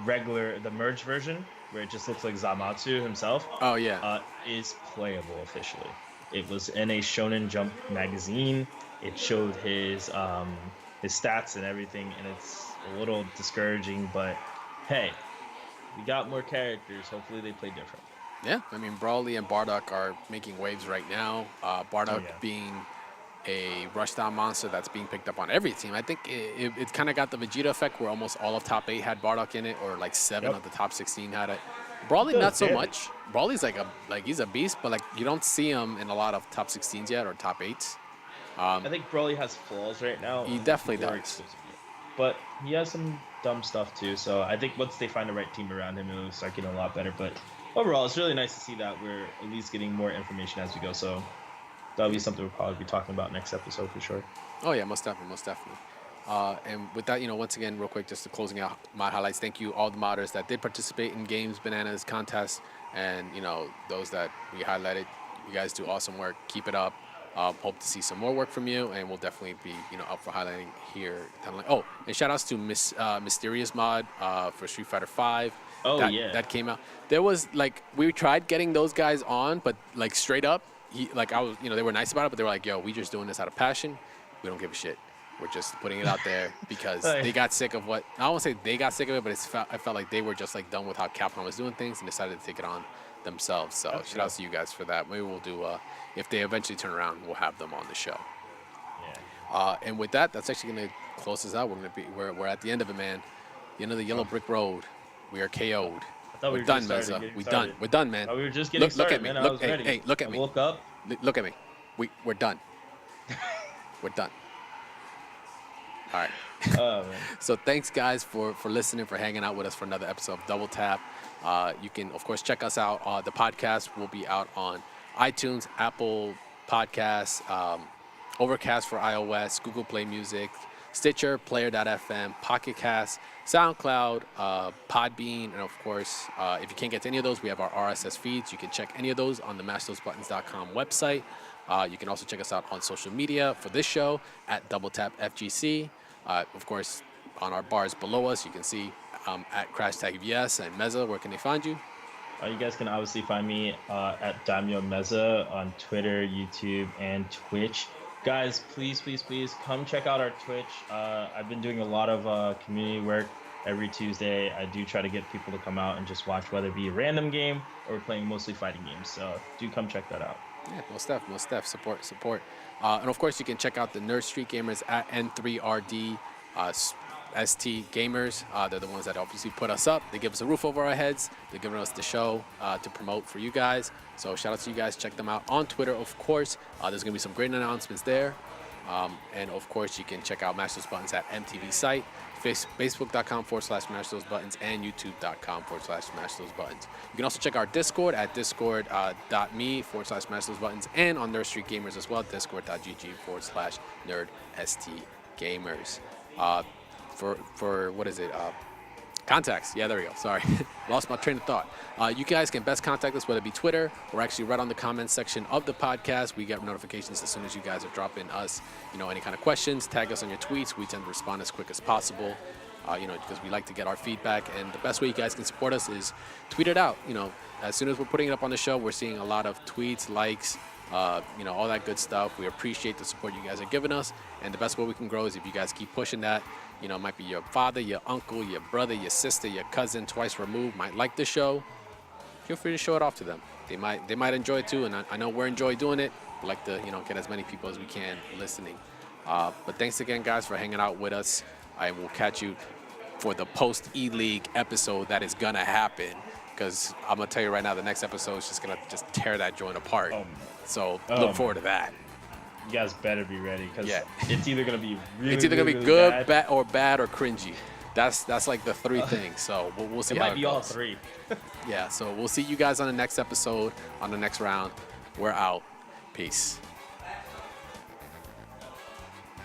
the merge version where it just looks like Zamatsu himself, Oh yeah. is playable officially. It was in a Shonen Jump magazine. It showed his stats and everything, and it's a little discouraging, but hey, we got more characters. Hopefully they play different. Yeah, I mean, Brawley and Bardock are making waves right now. Oh Bardock yeah. being a rushdown monster that's being picked up on every team. I think it kind of got the Vegeta effect where almost all of top 8 had Bardock in it, or like 7 Yep. of the top 16 had it. He Brawley, does not so damage. much. Brawley's he's a beast, but like you don't see him in a lot of top 16s yet or top 8s. I think Broly has flaws right now. He And definitely people are does. exposing it. But he has some dumb stuff too. So I think once they find the right team around him, it'll start getting a lot better. But overall, it's really nice to see that we're at least getting more information as we go. So that'll be something we'll probably be talking about next episode for sure. Oh yeah, most definitely, most definitely. And with that, once again, real quick, just to closing out mod highlights. Thank you all the modders that did participate in Games Bananas contest, and those that we highlighted. You guys do awesome work. Keep it up. Hope to see some more work from you, and we'll definitely be up for highlighting here. Oh, and shout outs to Mysterious Mod for Street Fighter V. Oh that yeah. that came out. There was like we tried getting those guys on, but like straight up, I was they were nice about it, but they were like, "Yo, we just doing this out of passion. We don't give a shit. We're just putting it out there because Hey. they got sick of what I don't want to say they got sick of it, but I felt like they were just like done with how Capcom was doing things and decided to take it on themselves. So That's shout real. out to you guys for that. Maybe we'll do if they eventually turn around, we'll have them on the show. Yeah. And with that, that's actually gonna close us out. We're at the end of it, man. The end of the yellow brick road. We are KO'd. I thought we We're were done, just Meza. getting We're started. done. We're done, man. Oh, we were just getting Look started, at me. man. I Look, was hey, ready. hey, look at I me. woke up. Look at me. We're done. We're done. All right. Oh man. So thanks, guys, for listening, for hanging out with us for another episode of Double Tap. You can, of course, check us out. The podcast will be out on iTunes, Apple Podcasts, Overcast for iOS, Google Play Music, Stitcher, Player.fm, Pocket Cast, SoundCloud, Podbean, and of course, if you can't get to any of those, we have our RSS feeds. You can check any of those on the mashthosebuttons.com website. You can also check us out on social media for this show at Double Tap FGC. Of course, on our bars below us, you can see at Crash Tag VS and Meza. Where can they find you? You guys can obviously find me at Daimyo Meza on Twitter, YouTube, and Twitch. Guys, please, please, please come check out our Twitch. I've been doing a lot of community work every Tuesday. I do try to get people to come out and just watch, whether it be a random game or we're playing mostly fighting games. So do come check that out. Yeah, most stuff. Support. And of course, you can check out the Nerd Street Gamers at N3RD. ST Gamers. They're the ones that obviously put us up. They give us a roof over our heads. They're giving us the show to promote for you guys. So shout out to you guys. Check them out on Twitter, of course. There's going to be some great announcements there. And of course, you can check out Mash Those Buttons at MTV site, Facebook.com/Mash Those Buttons, and YouTube.com/Mash Those Buttons. You can also check our Discord at discord.me/Mash Those Buttons, and on Nerd Street Gamers as well, discord.gg/NerdSTGamers. For what is it? Contacts. Yeah, there we go. Sorry. Lost my train of thought. You guys can best contact us, whether it be Twitter or actually right on the comments section of the podcast. We get notifications as soon as you guys are dropping us, any kind of questions. Tag us on your tweets. We tend to respond as quick as possible, because we like to get our feedback. And the best way you guys can support us is tweet it out. As soon as we're putting it up on the show, we're seeing a lot of tweets, likes, all that good stuff. We appreciate the support you guys are giving us. And the best way we can grow is if you guys keep pushing that. It might be your father, your uncle, your brother, your sister, your cousin, twice removed, might like the show. Feel free to show it off to them. They might enjoy it too, and I know we're enjoying doing it. We like to, get as many people as we can listening. But thanks again, guys, for hanging out with us. I will catch you for the post E-League episode that is gonna happen. Because I'm gonna tell you right now, the next episode is just gonna tear that joint apart. So look forward to that. You guys better be ready, because it's either gonna be really good, bad or cringy. That's like the three things. So we'll see. It might be all three. Yeah. So we'll see you guys on the next episode, on the next round. We're out. Peace.